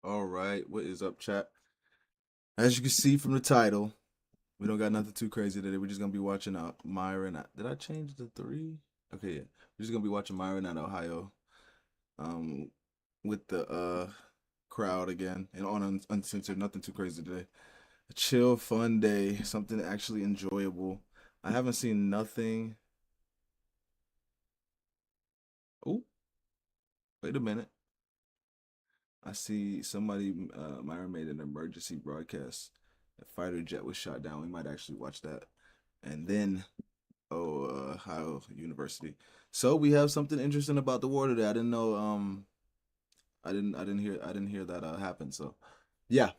All right, what is up, chat? As you can see from the title, we don't got nothing too crazy today. We're just gonna be watching Myron. Did I change the three? Okay, yeah. We're just gonna be watching Myron at Ohio, um, with the crowd again and on uncensored. Nothing too crazy today. A chill, fun day. Something actually enjoyable. I haven't seen nothing. Oh, wait a minute. I see somebody. Myron made an emergency broadcast. A fighter jet was shot down. We might actually watch that. And then Ohio University. So we have something interesting about the war today. I didn't know I didn't hear that happen. So yeah,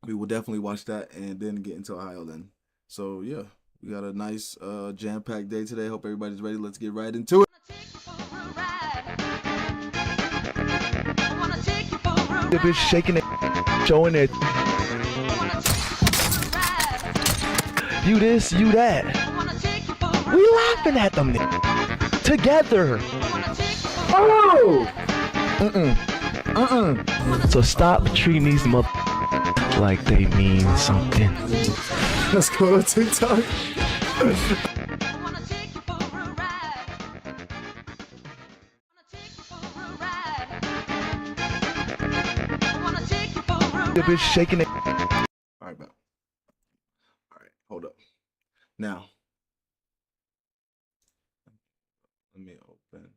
we will definitely watch that and then get into Ohio then. So yeah, we got a nice jam-packed day today. Hope everybody's ready. Let's get right into it. The bitch shaking it, showing it. You this, you that. We laughing at them together. Oh! So stop treating these mother like they mean something. Let's go to TikTok. The bitch shaking it. All right, man. All right, hold up. Now, let me open.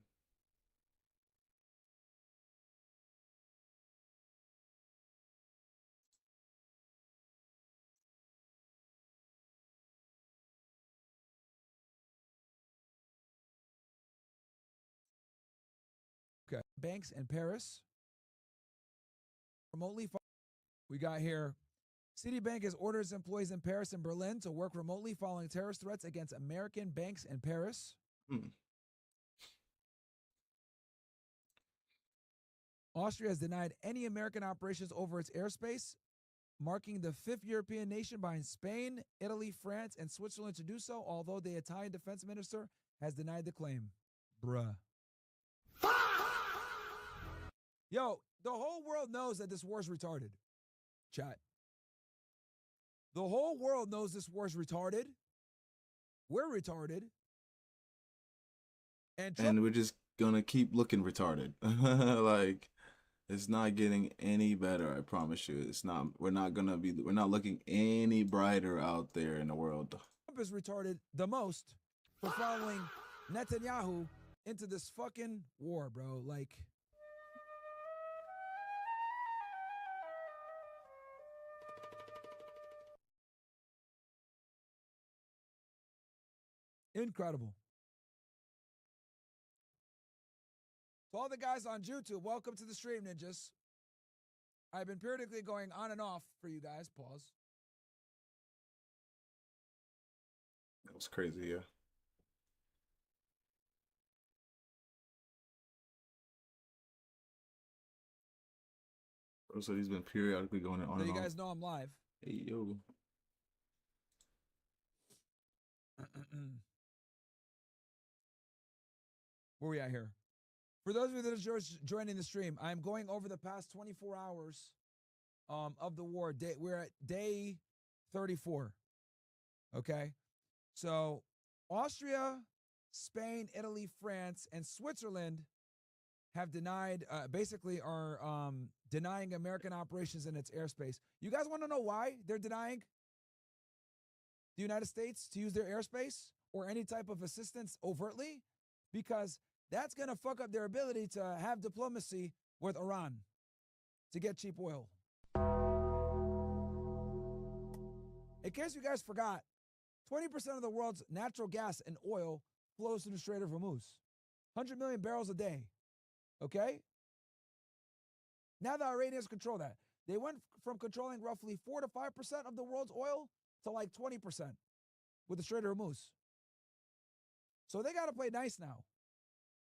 Okay. Banks in Paris. Remotely. We got here. Citibank has ordered its employees in Paris and Berlin to work remotely following terrorist threats against American banks in Paris. Austria has denied any American operations over its airspace, marking the fifth European nation behind Spain, Italy, France, and Switzerland to do so, although the Italian defense minister has denied the claim. Bruh. Yo, the whole world knows that this war is retarded. Chat. The whole world knows this war is retarded. We're retarded. And we're just gonna keep looking retarded. Like, it's not getting any better, I promise you. It's not. We're not looking any brighter out there in the world. Trump is retarded the most for following Netanyahu into this fucking war, bro. Like, incredible. To all the guys on YouTube, welcome to the stream, ninjas. I've been periodically going on and off for you guys. Pause. That was crazy, yeah. So he's been periodically going on So and you on. guys know I'm live. Hey, yo. Where we at here? For those of you that are just joining the stream, I'm going over the past 24 hours of the war. We're at day 34. Okay? So Austria, Spain, Italy, France, and Switzerland have denied, basically are denying American operations in its airspace. You guys want to know why they're denying the United States to use their airspace or any type of assistance overtly? Because that's going to fuck up their ability to have diplomacy with Iran to get cheap oil. In case you guys forgot, 20% of the world's natural gas and oil flows through the Strait of Hormuz. 100 million barrels a day. Okay? Now the Iranians control that. They went from controlling roughly 4 to 5% of the world's oil to like 20% with the Strait of Hormuz. So they got to play nice now.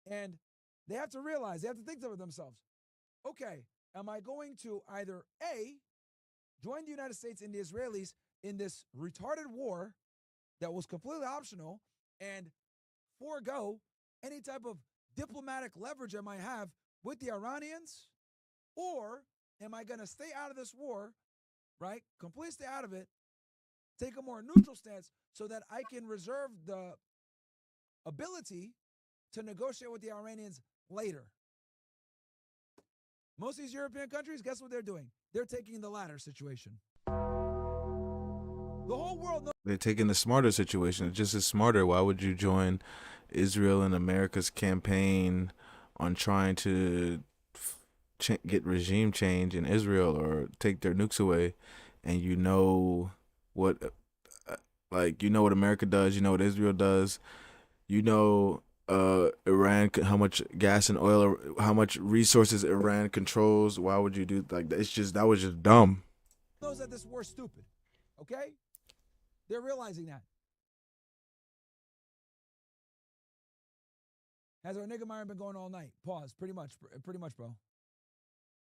And they have to realize, they have to think to themselves, okay, am I going to either A, join the United States and the Israelis in this retarded war that was completely optional and forego any type of diplomatic leverage I might have with the Iranians? Or am I going to stay out of this war, right? Completely stay out of it, take a more neutral stance so that I can reserve the ability to negotiate with the Iranians later? Most of these European countries, guess what they're doing? They're taking the latter situation. The whole world knows. They're taking the smarter situation. It's just as smarter. Why would you join Israel and America's campaign on trying to get regime change in Israel or take their nukes away, and you know what, like, you know what America does, you know what Israel does, you know Iran, how much gas and oil, how much resources Iran controls. Why would you do like that? It's just, that was just dumb. Knows that this war's stupid. Okay? They're realizing that. Has our nigga Myron been going all night? Pause. Pretty much, bro.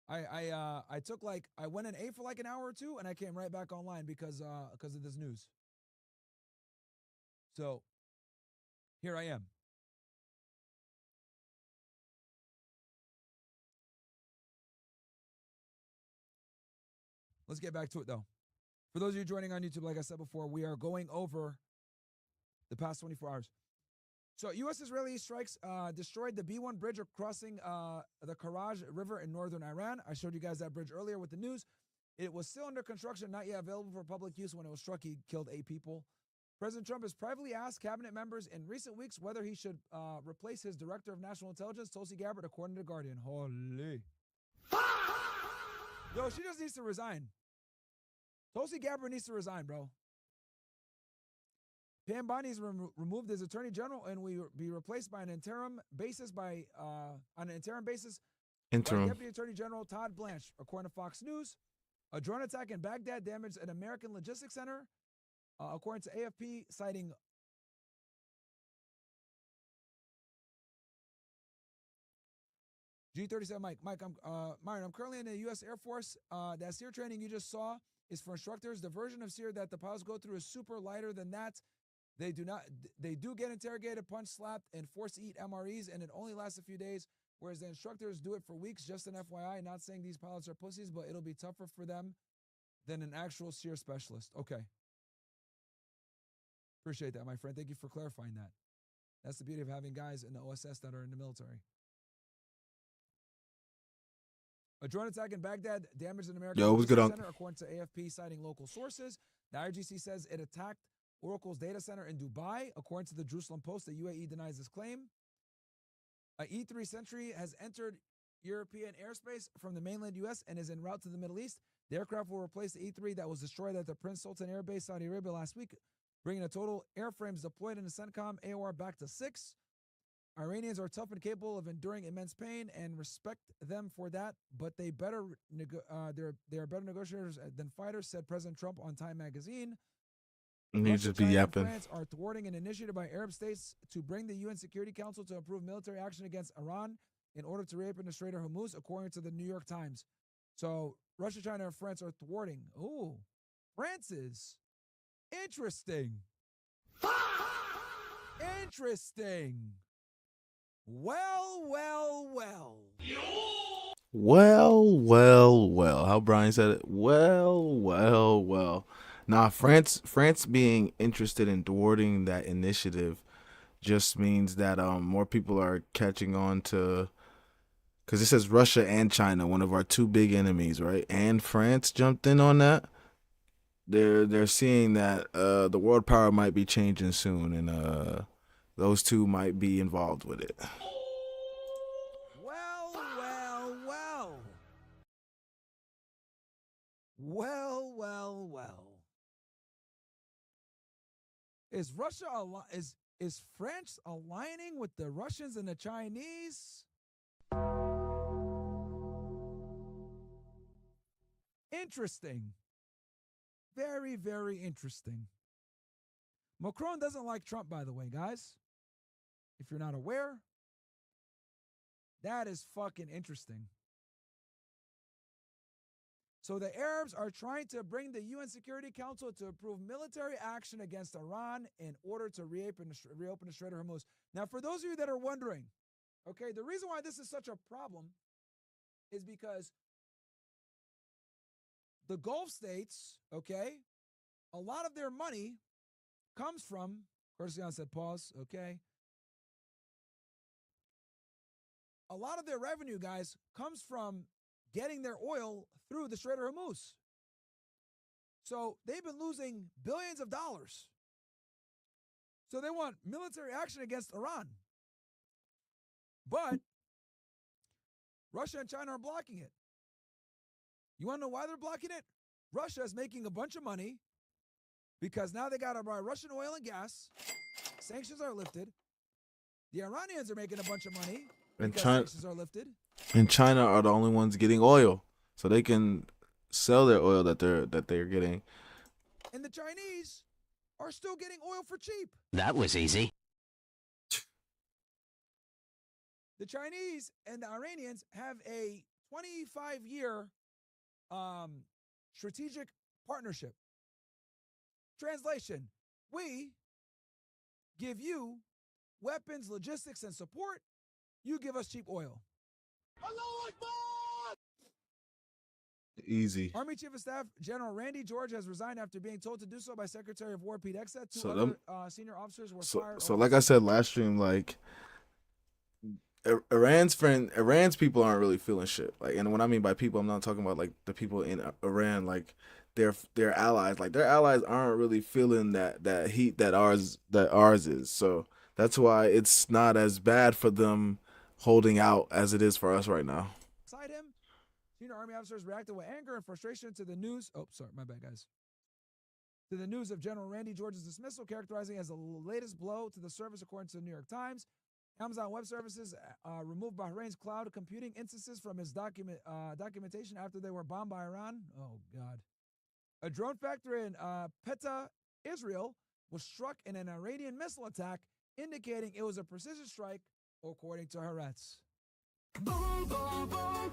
I took I went and ate for like an hour or two, and I came right back online because of this news. So here I am. Let's get back to it though. For those of you joining on YouTube, like I said before, we are going over the past 24 hours. So U.S.-Israeli strikes destroyed the B-1 bridge crossing the Karaj River in northern Iran. I showed you guys that bridge earlier with the news. It was still under construction, not yet available for public use. When it was struck, he killed 8 people. President Trump has privately asked cabinet members in recent weeks whether he should replace his director of national intelligence, Tulsi Gabbard, according to The Guardian. Holy. Yo, she just needs to resign. Tulsi Gabbard needs to resign, bro. Pam Bondi is removed as Attorney General and will be replaced by an interim basis by Deputy Attorney General Todd Blanche, according to Fox News. A drone attack in Baghdad damaged an American logistics center, according to AFP, citing G37 Mike. Myron, I'm currently in the U.S. Air Force. That SEER training you just saw is for instructors. The version of SEER that the pilots go through is super lighter than that. They do get interrogated, punched, slapped, and forced to eat MREs, and it only lasts a few days, whereas the instructors do it for weeks. Just an FYI, not saying these pilots are pussies, but it'll be tougher for them than an actual SEER specialist. Okay. Appreciate that, my friend. Thank you for clarifying that. That's the beauty of having guys in the OSS that are in the military. A drone attack in Baghdad damaged an American logistics center, according to AFP, citing local sources. The IRGC says it attacked Oracle's data center in Dubai, according to the Jerusalem Post. The UAE denies this claim. A E-3 Sentry has entered European airspace from the mainland U.S. and is en route to the Middle East. The aircraft will replace the E-3 that was destroyed at the Prince Sultan Air Base, Saudi Arabia, last week, bringing the total airframes deployed in the CENTCOM AOR back to 6. Iranians are tough and capable of enduring immense pain, and respect them for that, but they are better negotiators than fighters, said President Trump on Time magazine. Russia, China, and France are thwarting an initiative by Arab states to bring the UN Security Council to approve military action against Iran in order to reopen the Strait of Hormuz, according to the New York Times. So Russia, China, and France are thwarting. Ooh, France is interesting. Interesting. Well. How Brian said it. Well. Nah, France being interested in thwarting that initiative just means that more people are catching on to, because it says Russia and China, one of our 2 big enemies, right? And France jumped in on that. They're seeing that the world power might be changing soon, and those 2 might be involved with it. Well. Is is France aligning with the Russians and the Chinese? Interesting. Very, very interesting. Macron doesn't like Trump, by the way, guys. If you're not aware, that is fucking interesting. So the Arabs are trying to bring the UN Security Council to approve military action against Iran in order to reopen the Strait of Hormuz. Now, for those of you that are wondering, okay, the reason why this is such a problem is because the Gulf states, okay, a lot of their money comes from, courtesy on said pause, okay. A lot of their revenue, guys, comes from getting their oil through the Strait of Hormuz. So they've been losing billions of dollars. So they want military action against Iran. But Russia and China are blocking it. You want to know why they're blocking it? Russia is making a bunch of money because now they got to buy Russian oil and gas. Sanctions are lifted. The Iranians are making a bunch of money And because China, sanctions are lifted. and China are the only ones getting oil, so they can sell their oil that they're getting. And the Chinese are still getting oil for cheap. That was easy. The Chinese and the Iranians have a 25-year strategic partnership. Translation, we give you weapons, logistics, and support. You give us cheap oil. Easy. Army Chief of Staff General Randy George has resigned after being told to do so by Secretary of War Pete.3. Two So other senior officers were fired. So like I said last stream, like Iran's people aren't really feeling shit. Like, and when I mean by people, I'm not talking about like the people in Iran, like their allies. Like their allies aren't really feeling that heat that ours is. So that's why it's not as bad for them holding out as it is for us right now. Beside him, senior Army officers reacted with anger and frustration to the news. Oh, sorry, my bad, guys. To the news of General Randy George's dismissal, characterizing it as the latest blow to the service, according to the New York Times. Amazon Web Services removed Bahrain's cloud computing instances from its documentation after they were bombed by Iran. Oh, God. A drone factory in Petah, Israel, was struck in an Iranian missile attack, indicating it was a precision strike, according to Haaretz. Boom, boom, boom.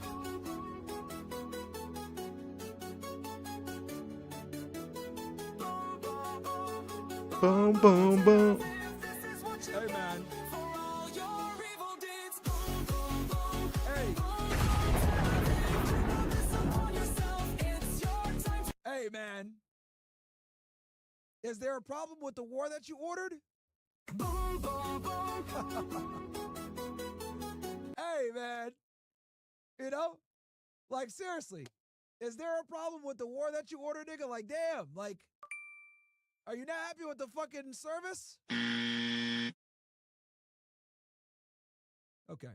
Boom, boom, boom. Hey, man. Hey, man. Is there a problem with the war that you ordered? Boom, boom, boom. Hey, man. You know? Like, seriously. Is there a problem with the war that you ordered, nigga? Like, damn. Like, are you not happy with the fucking service? Okay.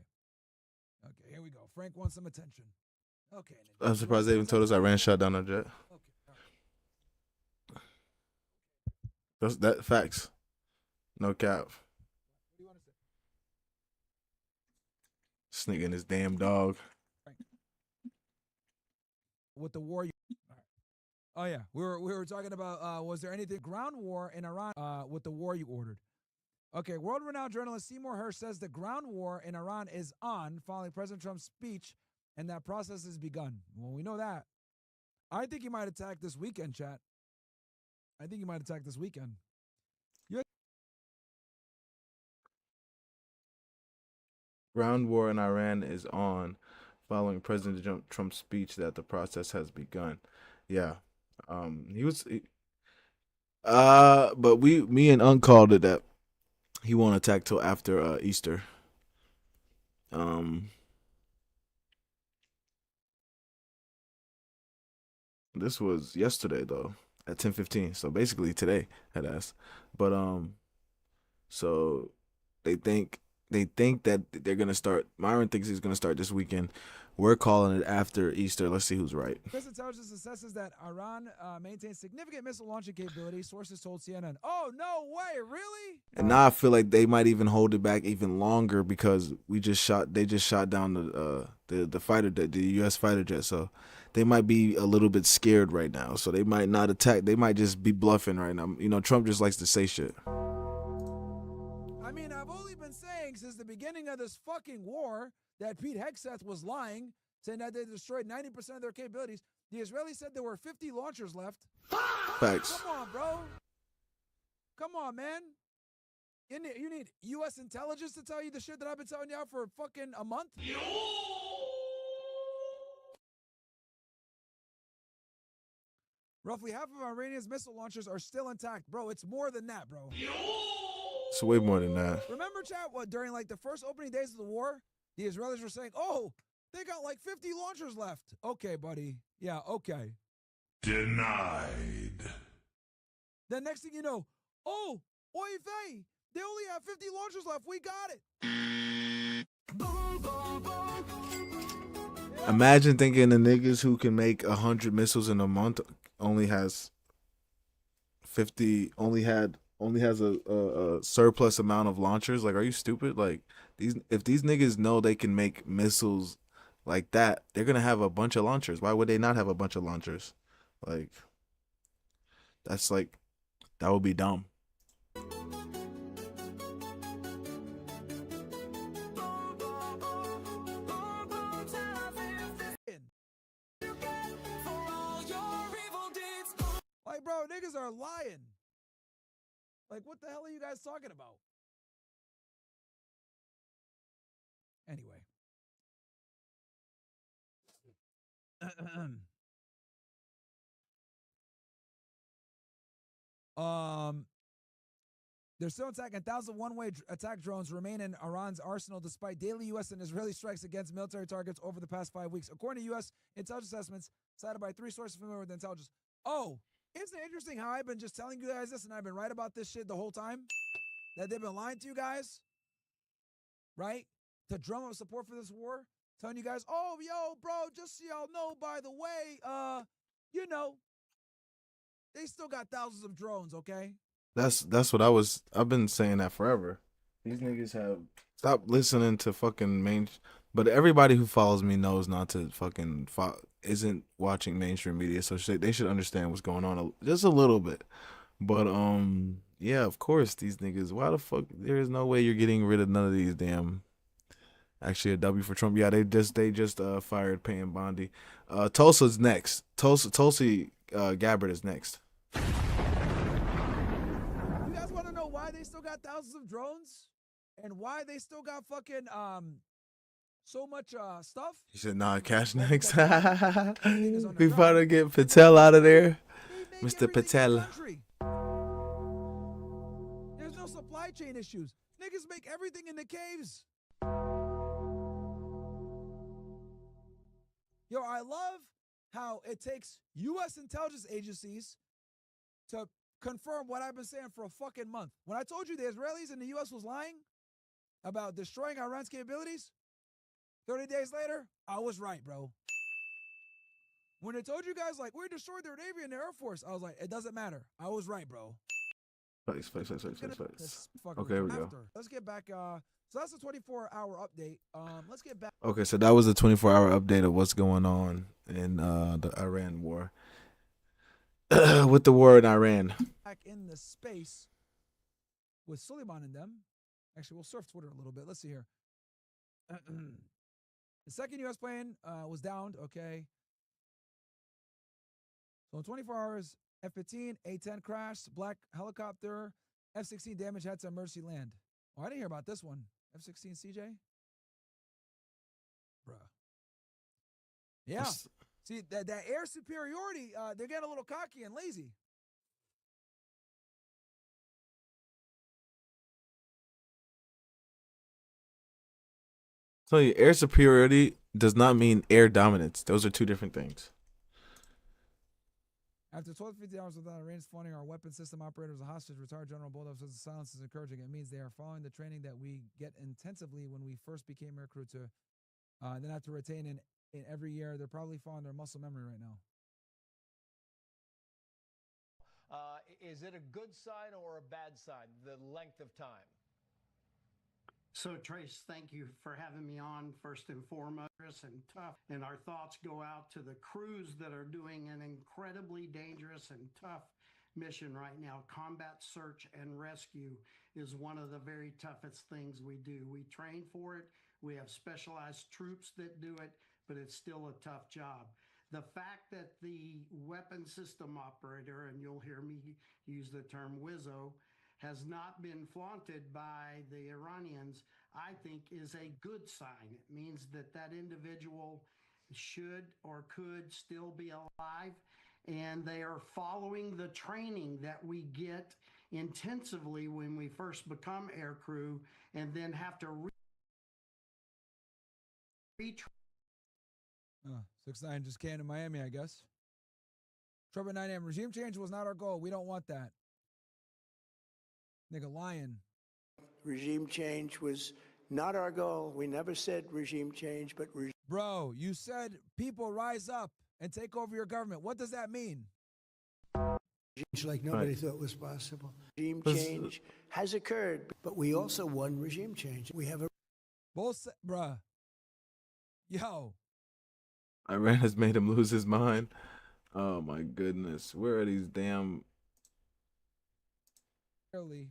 Okay, here we go. Frank wants some attention. Okay. Nigga. I'm surprised they even told us Iran shot down our jet. Okay. That's that facts. No cap. What do you want to say? Sneaking his damn dog. Frank. With the war, oh yeah, we were talking about was there anything ground war in Iran with the war you ordered? Okay, world-renowned journalist Seymour Hersh says the ground war in Iran is on following President Trump's speech, and that process has begun. Well, we know that. I think he might attack this weekend, chat. I think he might attack this weekend. Ground war in Iran is on following President Trump's speech that the process has begun. Yeah. But me and Unc called it that he won't attack till after Easter. This was yesterday though at 10:15. So basically today had asked. But so they think that they're gonna start. Myron thinks he's gonna start this weekend. We're calling it after Easter. Let's see who's right. U.S. intelligence assesses that Iran maintains significant missile launching capability. Sources told CNN. Oh, no way, really? And now I feel like they might even hold it back even longer because they just shot down the fighter jet, the U.S. fighter jet. So they might be a little bit scared right now. So they might not attack. They might just be bluffing right now. You know, Trump just likes to say shit. I mean, I've only been saying since the beginning of this fucking war that Pete Hegseth was lying, saying that they destroyed 90% of their capabilities. The Israelis said there were 50 launchers left. Facts. Come on, bro. Come on, man. You need U.S. intelligence to tell you the shit that I've been telling y'all for fucking a month? Roughly half of Iranian's missile launchers are still intact. Bro, it's more than that, bro. It's way more than that. Remember, chat, what during like the first opening days of the war, the Israelis were saying, oh, they got like 50 launchers left. Okay, buddy. Yeah, okay. Denied. Then next thing you know, oh, oy vey, they only have 50 launchers left. We got it. Imagine thinking the niggas who can make 100 missiles in a month only has 50. Only has a surplus amount of launchers. Like, are you stupid? Like, if these niggas know they can make missiles like that, they're gonna have a bunch of launchers. Why would they not have a bunch of launchers? Like, that would be dumb. Like, bro, niggas are lying. Like, what the hell are you guys talking about? Anyway. They're still attacking. 1,000 one-way attack drones remain in Iran's arsenal despite daily U.S. and Israeli strikes against military targets over the past 5 weeks. According to U.S. intelligence estimates cited by 3 sources familiar with intelligence. Oh, isn't it interesting how I've been just telling you guys this and I've been right about this shit the whole time? That they've been lying to you guys? Right? To drum up support for this war? Telling you guys, oh, yo, bro, just so y'all know, by the way, you know, they still got thousands of drones, okay? That's what I've been saying that forever. These niggas have stop listening to fucking but everybody who follows me knows not to fucking isn't watching mainstream media, so they should understand what's going on just a little bit. But yeah, of course these niggas. Why the fuck? There is no way you're getting rid of none of these damn. Actually, a W for Trump. Yeah, they just fired Payne Bondi. Tulsa's next. Tulsi Gabbard is next. You guys want to know why they still got thousands of drones? And why they still got fucking so much stuff? He said, nah, cash Well, next. because We about to get Patel out of there. they make Mr. everything in the Patel. country. There's no supply chain issues. Niggas make everything in the caves. Yo, I love how it takes U.S. intelligence agencies to confirm what I've been saying for a fucking month. When I told you the Israelis and the U.S. was lying about destroying Iran's capabilities, 30 days later, I was right, bro. When I told you guys, like, we destroyed their Navy and their Air Force, I was like, it doesn't matter. I was right, bro. Face. Okay, here we go. Let's get back. So that's a 24-hour update. Let's get back. Okay, so that was a 24-hour update of what's going on in the Iran war. With the war in Iran. Back in the space with Suleiman and them. Actually, we'll surf Twitter a little bit. Let's see here. The second U.S. plane was downed. Okay. So in 24 hours, F-15, A-10 crashed, black helicopter, F-16 damage, had to emergency land. Oh, I didn't hear about this one. F-16 CJ? Bruh. Yeah. See, that air superiority, they're getting a little cocky and lazy. So air superiority does not mean air dominance. Those are two different things. After 12 to 15 hours without Iran's funding, our weapon system operators a hostage. Retired General Bolov says the silence is encouraging. It means they are following the training that we get intensively when we first became aircrew to then have to retain in every year. They're probably following their muscle memory right now. Is it a good sign or a bad sign, the length of time? So, Trace, thank you for having me on first and foremost. And tough. And our thoughts go out to the crews that are doing an incredibly dangerous and tough mission right now. Combat search and rescue is one of the very toughest things we do. We train for it. We have specialized troops that do it, but it's still a tough job. The fact that the weapon system operator, and you'll hear me use the term WIZO, has not been flaunted by the Iranians, I think is a good sign. It means that that individual should or could still be alive and they are following the training that we get intensively when we first become aircrew and then have to retrain. 6'9" just came to Miami, I guess. Trump at 9 a.m. Regime change was not our goal. We don't want that. Nigga lying. Regime change was not our goal. We never said regime change, but Bro, you said people rise up and take over your government. What does that mean? change like nobody thought was possible. Regime change has occurred, but we also won regime change. We have a Both, bruh. Yo. Iran has made him lose his mind. Oh my goodness. Where are these damn... Early.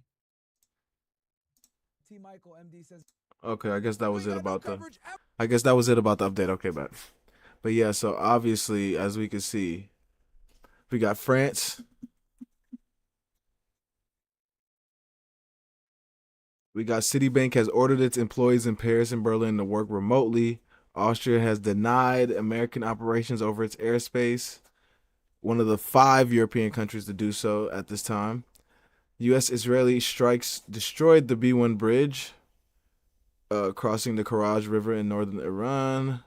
T. Michael, MD says... Okay, I guess that was We it got no about the... coverage ever. I guess that was it about the update. Okay, but yeah, so obviously, as we can see, we got France. We got Citibank has ordered its employees in Paris and Berlin to work remotely. Austria has denied American operations over its airspace, one of the 5 European countries to do so at this time. U.S.-Israeli strikes destroyed the B-1 bridge crossing the Karaj River in northern Iran.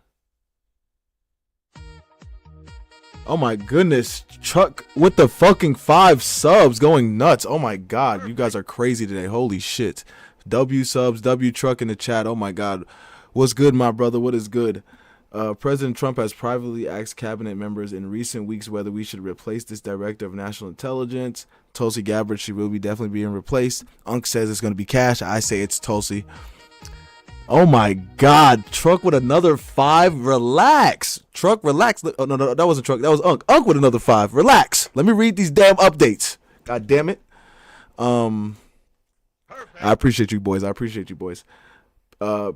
Oh my goodness, Chuck with the fucking 5 subs going nuts. Oh my god, you guys are crazy today. Holy shit. W subs, W Truck in the chat. Oh my god. What's good, my brother? What is good? President Trump has privately asked cabinet members in recent weeks whether we should replace this director of national intelligence. Tulsi Gabbard, she will be definitely being replaced. Unc says it's going to be Cash. I say it's Tulsi. Oh my god, Truck with another 5. Relax. Truck, relax. Oh, no, that wasn't Truck. That was Unc. Unc with another 5. Relax. Let me read these damn updates. God damn it. I appreciate you boys.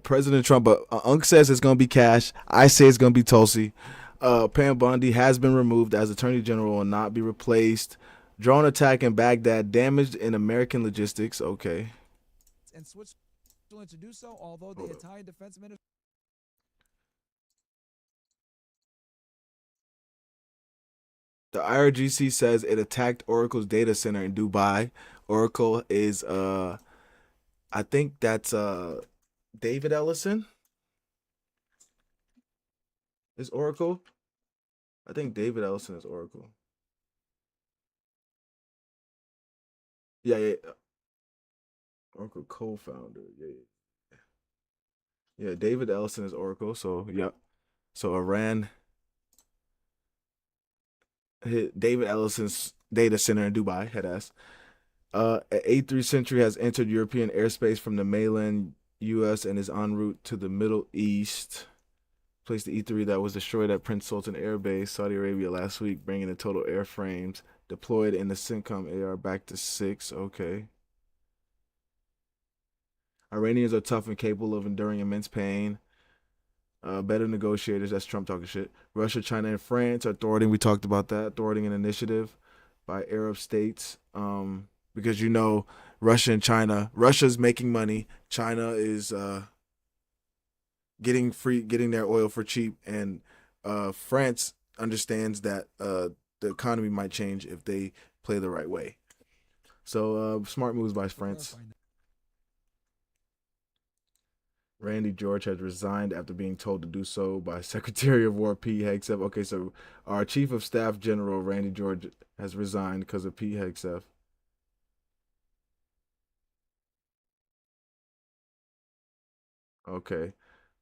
President Trump, Unc says it's going to be Cash. I say it's going to be Tulsi. Pam Bondi has been removed as Attorney General and not be replaced. Drone attack in Baghdad damaged in American logistics. Okay. And Switzerland to do so, although the Italian defense minister... The IRGC says it attacked Oracle's data center in Dubai. Oracle is, I think that's David Ellison. Is Oracle? I think David Ellison is Oracle. Yeah. Oracle co-founder. Yeah, David Ellison is Oracle. So, yeah. So, Iran hit David Ellison's data center in Dubai, head ass. A3 Century has entered European airspace from the mainland U.S. and is en route to the Middle East. Placed the E3 that was destroyed at Prince Sultan Air Base, Saudi Arabia last week, bringing the total airframes deployed in the CENTCOM AR back to 6. Okay. Iranians are tough and capable of enduring immense pain. Better negotiators. That's Trump talking shit. Russia, China, and France are thwarting. We talked about that. Thwarting an initiative by Arab states. Because you know, Russia and China. Russia's making money. China is getting their oil for cheap, and France understands that the economy might change if they play the right way. So smart moves by France. Randy George has resigned after being told to do so by Secretary of War Pete Hegseth. Okay, so our Chief of Staff General Randy George has resigned because of Pete Hegseth. Okay.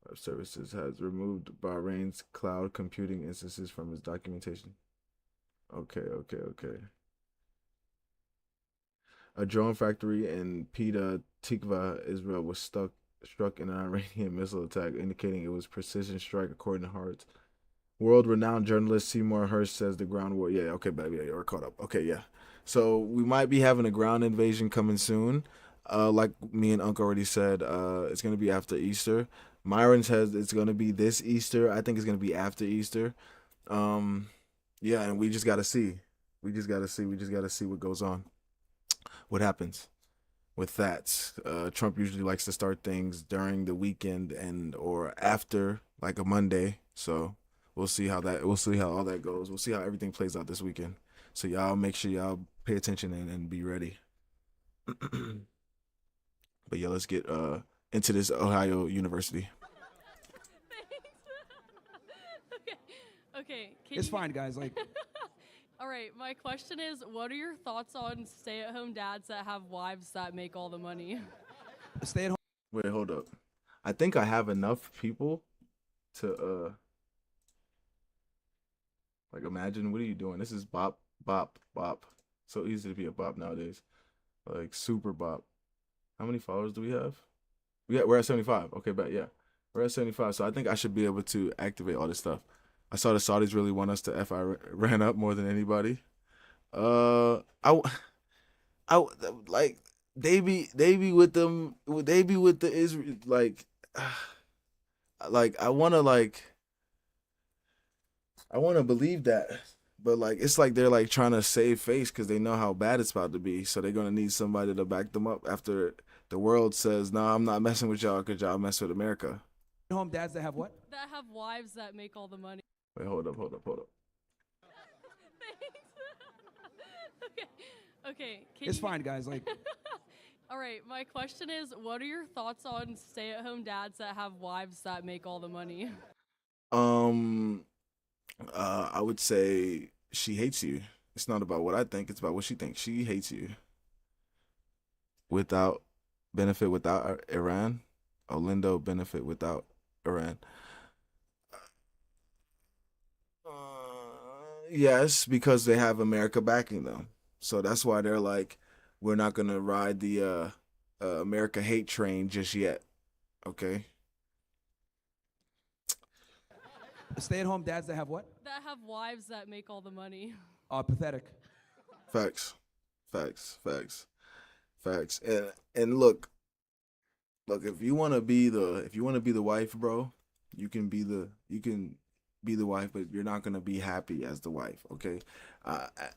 Web Services has removed Bahrain's cloud computing instances from its documentation. Okay. A drone factory in Petah Tikva, Israel, was struck in an Iranian missile attack, indicating it was precision strike, according to Hart. World-renowned journalist Seymour Hersh says the ground war. Yeah, okay, baby, yeah, we're caught up. Okay, yeah. So we might be having a ground invasion coming soon. Like me and Unc already said, it's gonna be after Easter. Myron says it's gonna be this Easter. I think it's gonna be after Easter. Yeah, and we just gotta see. We just gotta see what goes on. What happens with that? Trump usually likes to start things during the weekend or after, like a Monday. So we'll see how all that goes. We'll see how everything plays out this weekend. So y'all make sure y'all pay attention and be ready. But yeah, let's get into this Ohio University. Okay. It's fine, guys. Like, All right. My question is, what are your thoughts on stay-at-home dads that have wives that make all the money? stay at home. Wait, hold up. I think I have enough people to like imagine. What are you doing? This is bop, bop, bop. So easy to be a bop nowadays. Like super bop. How many followers do we have? We're at 75. Okay, but yeah, we're at 75. So I think I should be able to activate all this stuff. I saw the Saudis really want us to ran up more than anybody. I like they be with them. They be with the Israel. Like I wanna believe that, but like it's like they're like trying to save face because they know how bad it's about to be. So they're gonna need somebody to back them up after the world says, "No, I'm not messing with y'all because y'all mess with America." Home dads that have what? That have wives that make all the money. Wait, hold up. Okay. It's fine, guys. Like, All right. My question is, what are your thoughts on stay-at-home dads that have wives that make all the money? I would say she hates you. It's not about what I think; it's about what she thinks. She hates you. Without benefit, without Iran. Olindo benefit without Iran. Yes, because they have America backing them. So that's why they're like, we're not gonna ride the America hate train just yet. Okay. stay at home dads that have what? That have wives that make all the money. Pathetic. Facts. And look, if you wanna be the wife, bro, you can be the wife, but you're not gonna be happy as the wife, okay?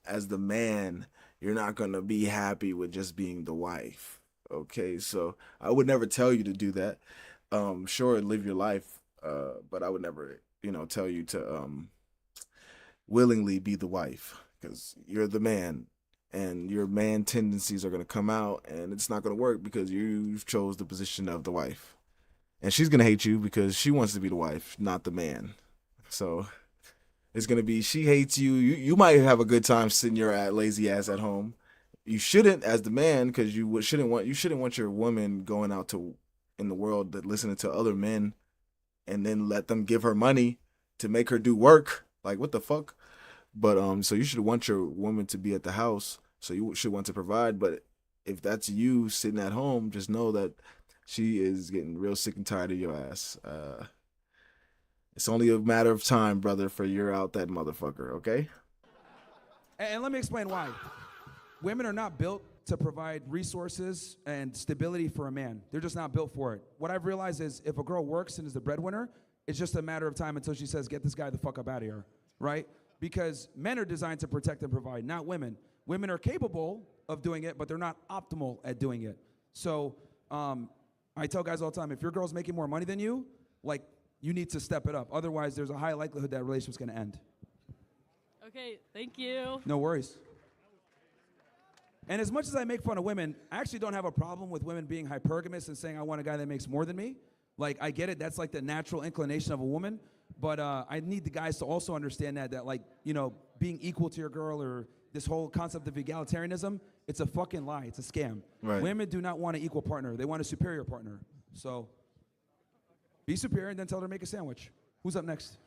As the man, you're not gonna be happy with just being the wife, okay? So I would never tell you to do that. Sure, live your life, but I would never, tell you to willingly be the wife because you're the man, and your man tendencies are gonna come out, and it's not gonna work because you've chose the position of the wife, and she's gonna hate you because she wants to be the wife, not the man. So it's gonna be she hates you. You might have a good time sitting your lazy ass at home. You shouldn't as the man because you shouldn't want your woman going out to in the world that listening to other men and then let them give her money to make her do work. Like what the fuck? But so you should want your woman to be at the house. So you should want to provide. But if that's you sitting at home, just know that she is getting real sick and tired of your ass. It's only a matter of time, brother, for you're out that motherfucker, okay? And let me explain why. Women are not built to provide resources and stability for a man. They're just not built for it. What I've realized is if a girl works and is the breadwinner, it's just a matter of time until she says, get this guy the fuck up out of here, right? Because men are designed to protect and provide, not women. Women are capable of doing it, but they're not optimal at doing it. So I tell guys all the time, if your girl's making more money than you, like, you need to step it up. Otherwise, there's a high likelihood that relationship's gonna end. Okay, thank you. No worries. And as much as I make fun of women, I actually don't have a problem with women being hypergamous and saying, I want a guy that makes more than me. Like, I get it, that's like the natural inclination of a woman. But I need the guys to also understand that like, being equal to your girl or this whole concept of egalitarianism, it's a fucking lie, it's a scam. Right. Women do not want an equal partner, they want a superior partner. So, be superior and then tell her to make a sandwich. Who's up next?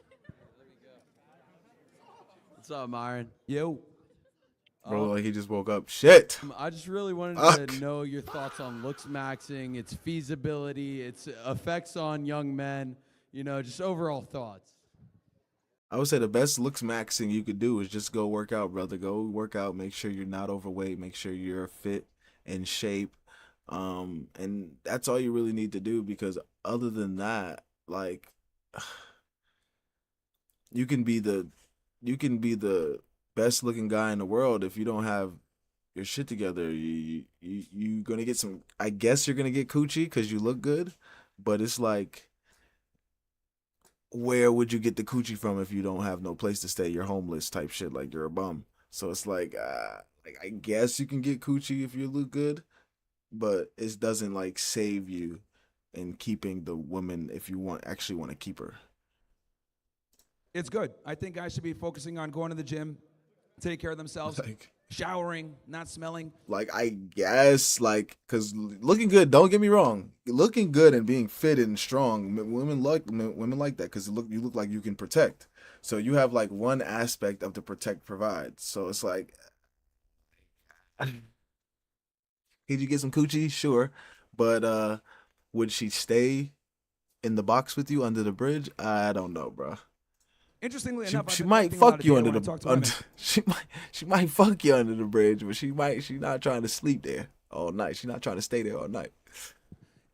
What's up, Myron? Yo. Bro, like he just woke up. Shit. I just really wanted Fuck. to know your thoughts on looks maxing, its feasibility, its effects on young men, just overall thoughts. I would say the best looks maxing you could do is just go work out, brother. Go work out. Make sure you're not overweight. Make sure you're fit and shape. And that's all you really need to do because other than that, like you can be the best looking guy in the world if you don't have your shit together. You gonna get some. I guess you're gonna get coochie because you look good, but it's like where would you get the coochie from if you don't have no place to stay? You're homeless type shit, like you're a bum. So it's like I guess you can get coochie if you look good, but it doesn't like save you in keeping the woman if you actually want to keep her. It's good. I think guys should be focusing on going to the gym, take care of themselves, showering, not smelling. Like I guess like because looking good. Don't get me wrong. Looking good and being fit and strong, women like that because you look like you can protect. So you have like one aspect of the protect provide. So it's like, could you get some coochie? Sure, but would she stay in the box with you under the bridge? I don't know, bro. Interestingly enough, She might fuck you under she might fuck you under the bridge, but she's not trying to sleep there all night. She's not trying to stay there all night.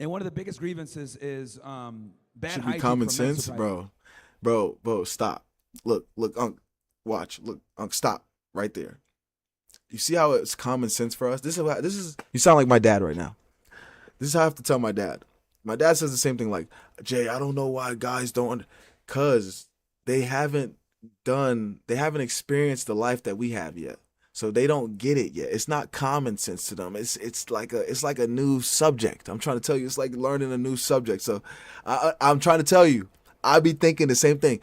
And one of the biggest grievances is bad Should hygiene. be common from men's sense, society. bro. Stop. Look, Unc. Watch. Look, Unc. Stop right there. You see how it's common sense for us? This is. You sound like my dad right now. This is how I have to tell my dad. My dad says the same thing. Like, Jay, I don't know why guys don't, cause they haven't experienced the life that we have yet. So they don't get it yet. It's not common sense to them. It's like a new subject. I'm trying to tell you, it's like learning a new subject. So I'm trying to tell you, I be thinking the same thing.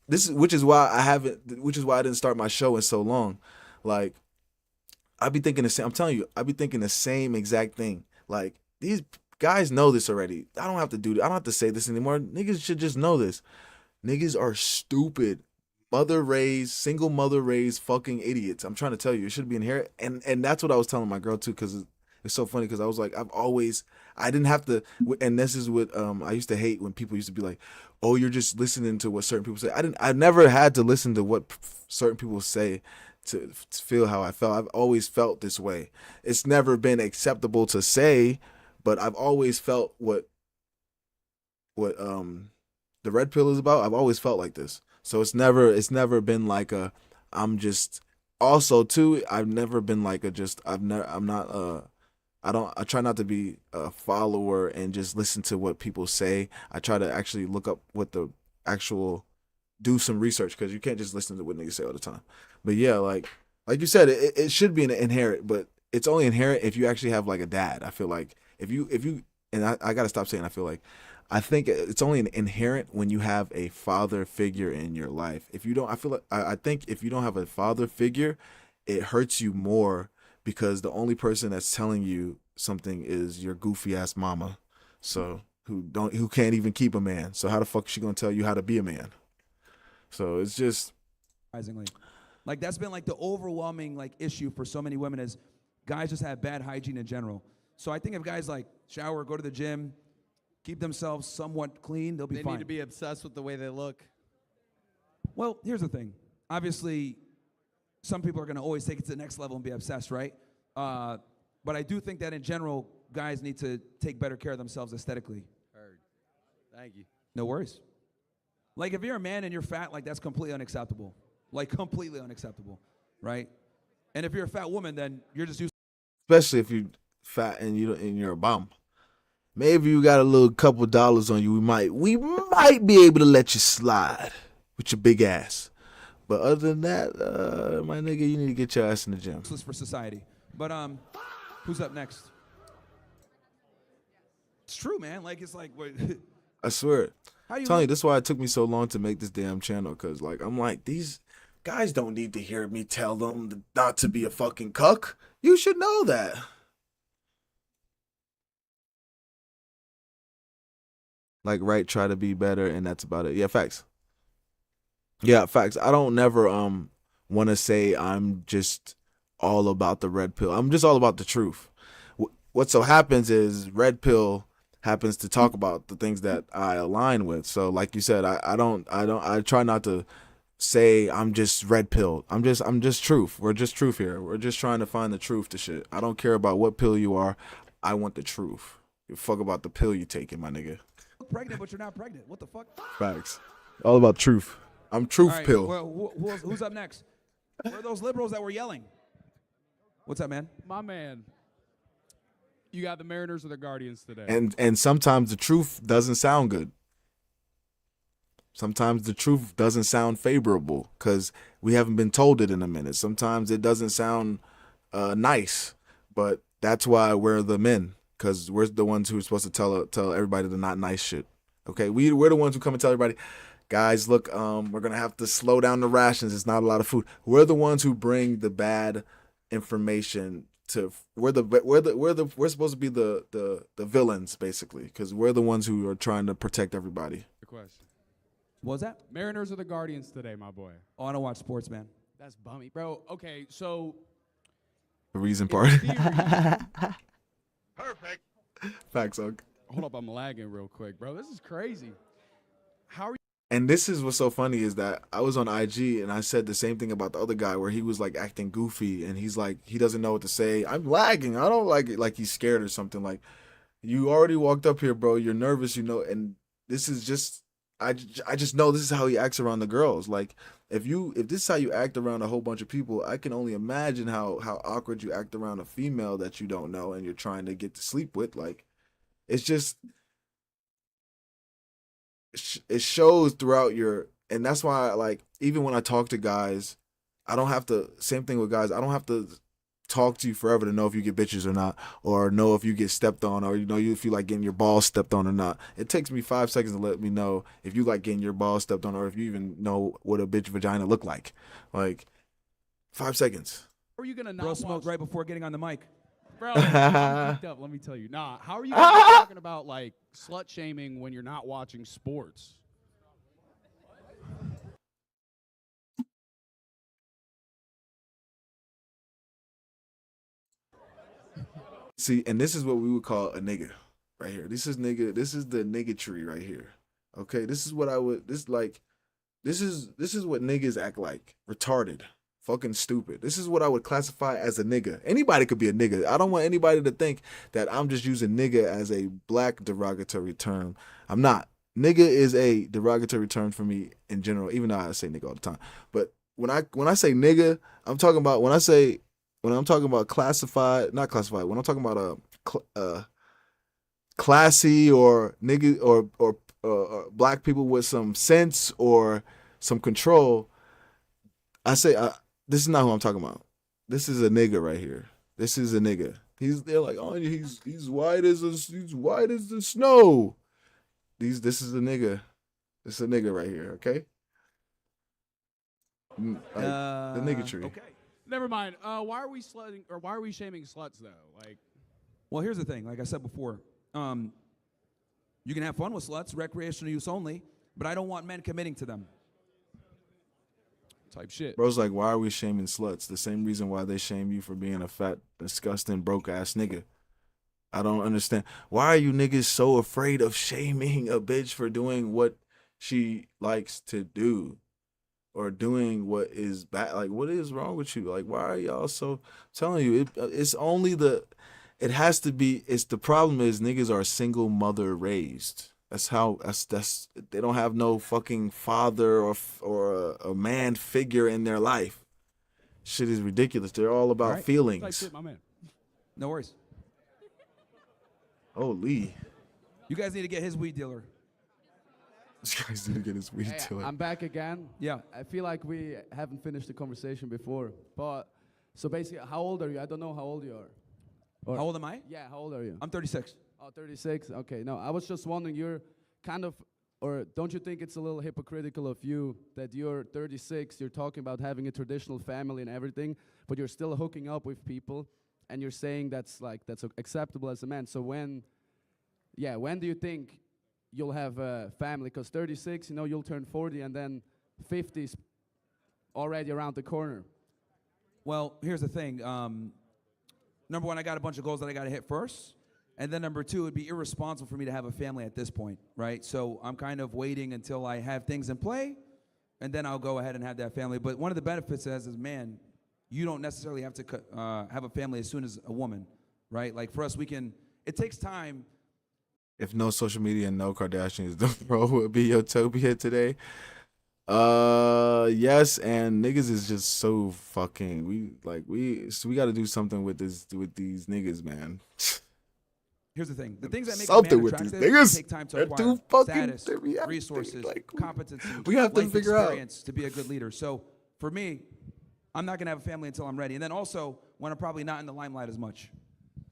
Which is why I didn't start my show in so long. Like I be thinking the same. I'm telling you, I be thinking the same exact thing. Like these guys know this already. I don't have to say this anymore. Niggas should just know this. Niggas are stupid, single mother raised fucking idiots. I'm trying to tell you, it should be inherent. And that's what I was telling my girl too, because it's so funny. Because I was like, I didn't have to. And this is what I used to hate when people used to be like, oh, you're just listening to what certain people say. I never had to listen to what certain people say to feel how I felt. I've always felt this way. It's never been acceptable to say, but I've always felt what the red pill is about. I've always felt like this. So it's never been like I'm just also too, I've never been like I try not to be a follower and just listen to what people say. I try to actually look up what do some research, because you can't just listen to what niggas say all the time. But yeah, like you said, it should be an inherent, but it's only inherent if you actually have like a dad. I feel like if you and I gotta stop saying I feel like, I think it's only inherent when you have a father figure in your life. If you don't, I think if you don't have a father figure, it hurts you more, because the only person that's telling you something is your goofy ass mama. So who can't even keep a man. So how the fuck is she gonna tell you how to be a man? So it's just Surprisingly, like that's been like the overwhelming like issue for so many women is guys just have bad hygiene in general. So I think if guys like shower, go to the gym, keep themselves somewhat clean, they'll be fine. They need to be obsessed with the way they look. Well, here's the thing. Obviously, some people are going to always take it to the next level and be obsessed, right? But I do think that in general, guys need to take better care of themselves aesthetically. Heard. Thank you. No worries. Like if you're a man and you're fat, like that's completely unacceptable. Like completely unacceptable, right? And if you're a fat woman, then you're just used. Especially if you're fat and you're a bum. Maybe you got a little couple dollars on you. We might be able to let you slide with your big ass. But other than that, my nigga, you need to get your ass in the gym. Useless for society. But who's up next? It's true, man. Like it's like wait. I swear. How you Tony, this is why it took me so long to make this damn channel, because like I'm like, these guys don't need to hear me tell them not to be a fucking cuck. You should know that. Like, right, try to be better, and that's about it. Yeah, facts. Yeah, facts. I don't never want to say I'm just all about the red pill. I'm just all about the truth. What so happens is red pill happens to talk about the things that I align with. So like you said, I try not to say I'm just red pill. I'm just truth. We're just truth here. We're just trying to find the truth to shit. I don't care about what pill you are. I want the truth. You fuck about the pill you taking, my nigga. Pregnant, but you're not pregnant. What the fuck? Facts. All about truth. I'm truth All right, pill. well, who's up next? Where are those liberals that were yelling? What's up, man? My man. You got the Mariners or the Guardians today? And sometimes the truth doesn't sound good. Sometimes the truth doesn't sound favorable because we haven't been told it in a minute. Sometimes it doesn't sound nice, but that's why we're the men, because we're the ones who are supposed to tell everybody the not nice shit. Okay, we're the ones who come and tell everybody, guys, look, we're gonna have to slow down the rations. It's not a lot of food. We're the ones who bring the bad information to. We're supposed to be the villains basically, because we're the ones who are trying to protect everybody. The question. What was that? Mariners or the Guardians today, my boy? Oh, I don't watch sports, man. That's bummy, bro. Okay, so The reason in part. theory- Perfect. Facts, Ugg. hold up, I'm lagging real quick, bro. This is crazy. How are you? And this is what's so funny is that I was on IG and I said the same thing about the other guy where he was like acting goofy and he's like, he doesn't know what to say. I'm lagging. I don't like it. Like he's scared or something. Like, you already walked up here, bro. You're nervous, and this is just, I just know this is how he acts around the girls. Like, if this is how you act around a whole bunch of people, I can only imagine how awkward you act around a female that you don't know and you're trying to get to sleep with. Like, it's just, it shows throughout and that's why, like, even when I talk to guys, I don't have to, same thing with guys, I don't have to talk to you forever to know if you get bitches or not, or know if you get stepped on, or if you like getting your balls stepped on or not. It takes me 5 seconds to let me know if you like getting your balls stepped on, or if you even know what a bitch vagina look like. Like, 5 seconds. How are you gonna not Bro watch? smoked right before getting on the mic. Bro, I'm geeked up. Let me tell you. Nah, how are you gonna be talking about like slut shaming when you're not watching sports? See, and this is what we would call a nigga right here. This is the nigga tree right here. Okay, this is what this is what niggas act like. Retarded. Fucking stupid. This is what I would classify as a nigga. Anybody could be a nigga. I don't want anybody to think that I'm just using nigga as a black derogatory term. I'm not. Nigga is a derogatory term for me in general, even though I say nigga all the time. But when I say nigga, I'm talking about when I'm talking about classified, not classified, when I'm talking about classy or nigga or black people with some sense or some control, I say this is not who I'm talking about. This is a nigga right here. This is a nigga. They're like, oh, he's white as the snow. This is a nigga. This is a nigga right here. Okay. Like, the nigga tree. Okay. Never mind. Why are we slutting or why are we shaming sluts though? Like, Well, here's the thing. Like I said before, you can have fun with sluts, recreational use only, but I don't want men committing to them. type shit. Bro's like, why are we shaming sluts? The same reason why they shame you for being a fat, disgusting, broke ass nigga. I don't understand. Why are you niggas so afraid of shaming a bitch for doing what she likes to do? Or doing what is bad? Like, what is wrong with you? Like, why are y'all so? I'm telling you, it's only it has to be. It's the problem is niggas are single mother raised. That's they don't have no fucking father or a man figure in their life. Shit is ridiculous. They're all about Type feelings. shit, my man. No worries. Holy, You guys need to get his weed dealer. this guy's gonna get his weed Hey, to it. I'm back again. Yeah. I feel like we haven't finished the conversation before. But so basically, how old are you? I don't know how old you are. Or- How old am I? Yeah, how old are you? I'm 36. Oh, 36. Okay. No, I was just wondering. You're kind of, or don't you think it's a little hypocritical of you that you're 36? You're talking about having a traditional family and everything, but you're still hooking up with people, and you're saying that's acceptable as a man. So when do you think you'll have a family? Because 36, you'll turn 40, and then 50's already around the corner. Well, here's the thing. Number one, I got a bunch of goals that I got to hit first. And then number two, it'd be irresponsible for me to have a family at this point, right? So I'm kind of waiting until I have things in play, and then I'll go ahead and have that family. But one of the benefits as a man, you don't necessarily have to have a family as soon as a woman, right? Like for us, it takes time. If no social media and no Kardashians, the bro would be Utopia today. Yes, and niggas is just so fucking. We got to do something with these niggas, man. here's the thing: the things that make Something a man with these attractive niggas. take time to They're acquire. too fucking- Status, they be acting resources, like competency, we have to life figure out. experience to be a good leader. So for me, I'm not gonna have a family until I'm ready, and then also when I'm probably not in the limelight as much.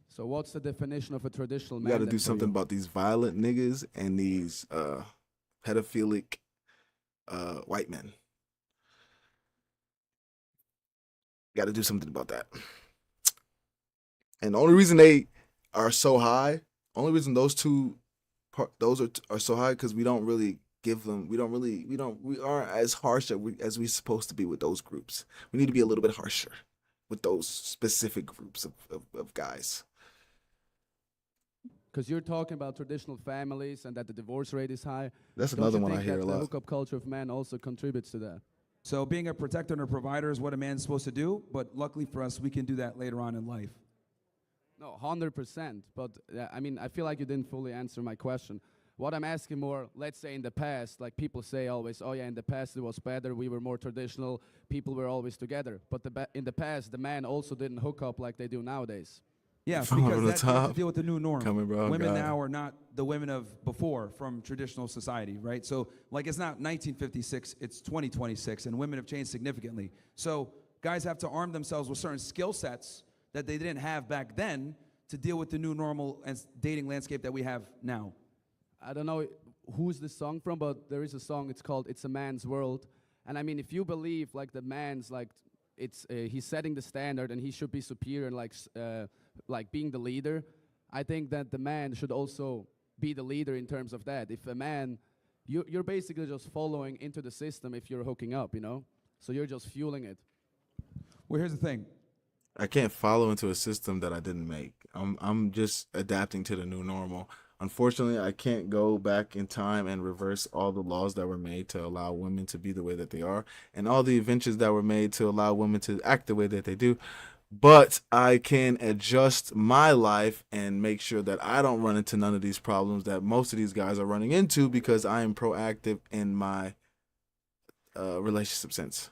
So what's the definition of a traditional We man? got to then do for something you? about these violent niggas and these pedophilic white men. Got to do something about that. And the only reason they are so high, only reason those two, those are so high, because we don't really give them, we aren't as harsh as we're supposed to be with those groups. We need to be a little bit harsher with those specific groups of guys. Because you're talking about traditional families and that the divorce rate is high. That's Don't another you one I think hear that a the lot. hookup culture of men also contributes to that? So being a protector and a provider is what a man's supposed to do, but luckily for us, we can do that later on in life. No, 100%. But I mean, I feel like you didn't fully answer my question. What I'm asking more, let's say in the past, like people say always, oh yeah, in the past it was better, we were more traditional, people were always together. But in the past, the man also didn't hook up like they do nowadays. Yeah, From because the that you have to top. deal with the new norm. Coming, bro, Women God. now are not the women of before from traditional society, right? So, like, it's not 1956, it's 2026, and women have changed significantly. So, guys have to arm themselves with certain skill sets that they didn't have back then to deal with the new normal and dating landscape that we have now. I don't know who's the song from, but there is a song, it's called It's a Man's World. And I mean, if you believe, like, the man's, like, he's setting the standard and he should be superior and, like being the leader, I think that the man should also be the leader in terms of that. If a man, you're basically just following into the system if you're hooking up, you know? So you're just fueling it. Well, here's the thing. I can't follow into a system that I didn't make. I'm just adapting to the new normal. Unfortunately, I can't go back in time and reverse all the laws that were made to allow women to be the way that they are, and all the inventions that were made to allow women to act the way that they do. But I can adjust my life and make sure that I don't run into none of these problems that most of these guys are running into, because I am proactive in my relationship sense.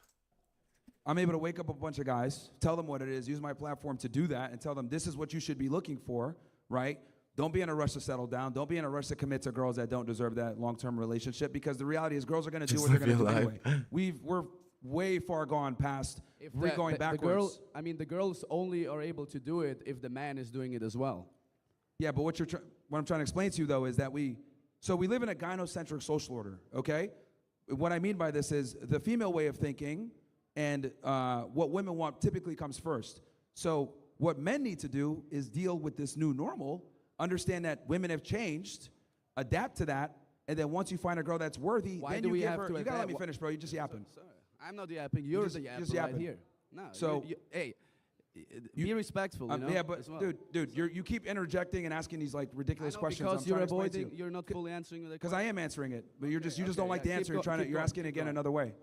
I'm able to wake up a bunch of guys, tell them what it is, use my platform to do that, and tell them this is what you should be looking for, right? Don't be in a rush to settle down. Don't be in a rush to commit to girls that don't deserve that long-term relationship, because the reality is girls are going to do what they're going to do anyway. We're way far gone past going backwards. The girls only are able to do it if the man is doing it as well. Yeah, but what I'm trying to explain to you, though, is that we live in a gynocentric social order, okay? What I mean by this is the female way of thinking and what women want typically comes first. So what men need to do is deal with this new normal, understand that women have changed, adapt to that, and then once you find a girl that's worthy, Why then do you we give have her, to you gotta let me adapt? finish, bro. You just yapping. Sorry. I'm not yapping. You're just- the you yapper just right yapping. here. No. So- hey, be respectful. You know. Yeah, but as well. dude, you keep interjecting and asking these like ridiculous I know, questions. because I'm you're trying to explain to avoiding. You're not fully answering the Because I am answering it, but you just don't okay, like the yeah, answer. keep You're asking keep again going. another way.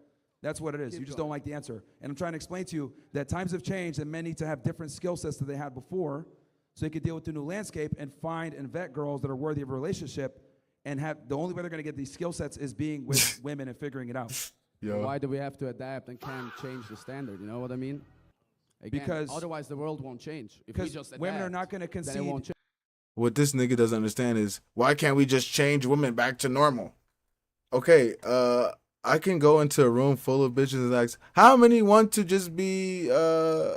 That's what it is. Keep You just going. don't like the answer. And I'm trying to explain to you that times have changed and men need to have different skill sets that they had before so they could deal with the new landscape and find and vet girls that are worthy of a relationship, and have the only way they're going to get these skill sets is being with women and figuring it out. Yo. Why do we have to adapt and can't change the standard? You know what I mean? Again, Because- otherwise the world won't change. If we Because just women are adapt, not going to then it concede. won't change. What this nigga doesn't understand is, why can't we just change women back to normal? Okay, I can go into a room full of bitches and ask, how many want to just be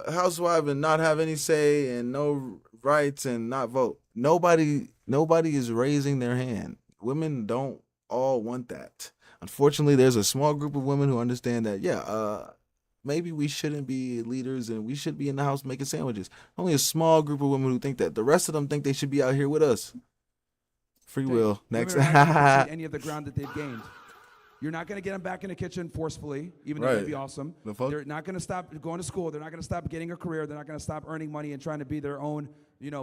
housewife and not have any say and no rights and not vote? Nobody is raising their hand. Women don't all want that. Unfortunately, there's a small group of women who understand that, maybe we shouldn't be leaders and we should be in the house making sandwiches. Only a small group of women who think that. The rest of them think they should be out here with us. Free will. Next. Women are not going to concede any of the ground that they've gained. You're not going to get them back in the kitchen forcefully, even though Right. that'd be awesome. The fuck? They're not going to stop going to school. They're not going to stop getting a career. They're not going to stop earning money and trying to be their own,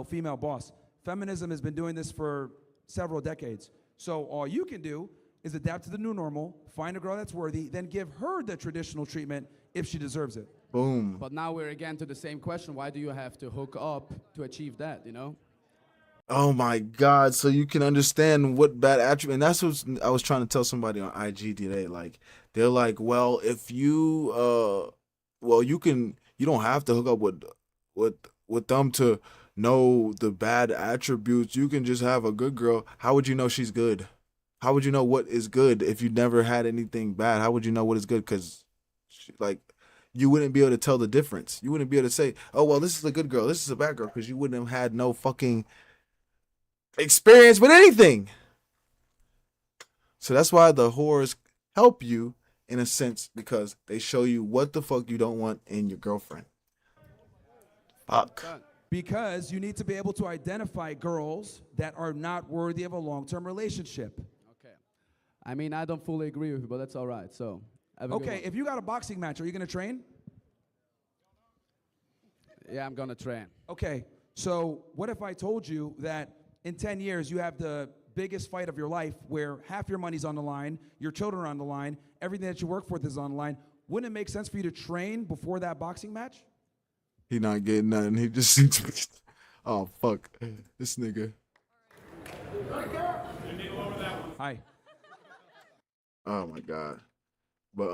female boss. Feminism has been doing this for several decades. So all you can do is adapt to the new normal, find a girl that's worthy, then give her the traditional treatment if she deserves it. Boom. But now we're again to the same question. Why do you have to hook up to achieve that, you know? Oh my God! So you can understand what bad attribute, and that's what I was trying to tell somebody on IG today. Like, they're like, well, if you, you don't have to hook up with them to know the bad attributes. You can just have a good girl. How would you know she's good? How would you know what is good if you never had anything bad? How would you know what is good? Because, like, you wouldn't be able to tell the difference. You wouldn't be able to say, oh, well, this is a good girl, this is a bad girl, because you wouldn't have had no fucking experience with anything. So that's why the whores help you in a sense, because they show you what the fuck you don't want in your girlfriend. Fuck. Because you need to be able to identify girls that are not worthy of a long-term relationship. Okay. I mean, I don't fully agree with you, but that's all right. So, have a good Okay, one. if you got a boxing match, are you going to train? Yeah, I'm gonna train. Okay, so what if I told you that in 10 years you have the biggest fight of your life where half your money's on the line, your children are on the line, everything that you work for is on the line? Wouldn't it make sense for you to train before that boxing match? He not getting nothing. He just, oh, fuck. This nigga. Hi. Oh, my God. But,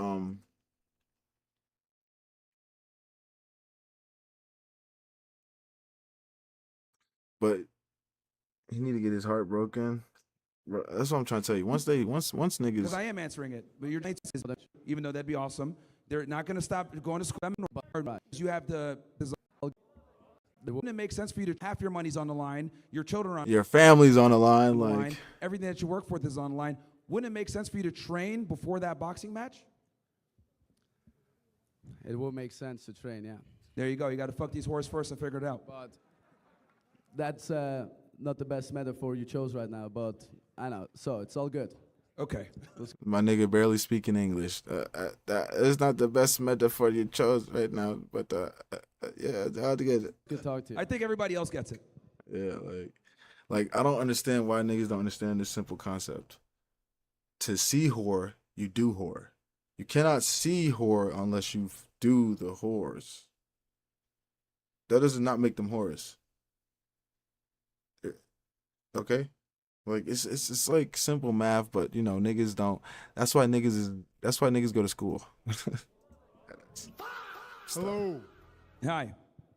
he need to get his heart broken. Bro, that's what I'm trying to tell you. Once Because niggas, I am answering it, but you're even though that'd be awesome, they're not going to stop going to school. You have wouldn't it make sense for you to half your money's on the line, your children are on your family's on the line, the like, line, everything that you work for is on the line. Wouldn't it make sense for you to train before that boxing match? It will make sense to train, yeah. There you go. You got to fuck these whores first and figure it out. But that's not the best metaphor you chose right now, but I know. So it's all good. Okay. my nigga barely speaking English. That is not the best metaphor you chose right now, but yeah, it's hard to get it. Good talk to you. I think everybody else gets it. Yeah, like I don't understand why niggas don't understand this simple concept. To see whore, you do whore. You cannot see whore unless you do the whores. That does not make them whores. Okay? Like it's like simple math, but you know, niggas don't. That's why niggas go to school. Hello. Hi.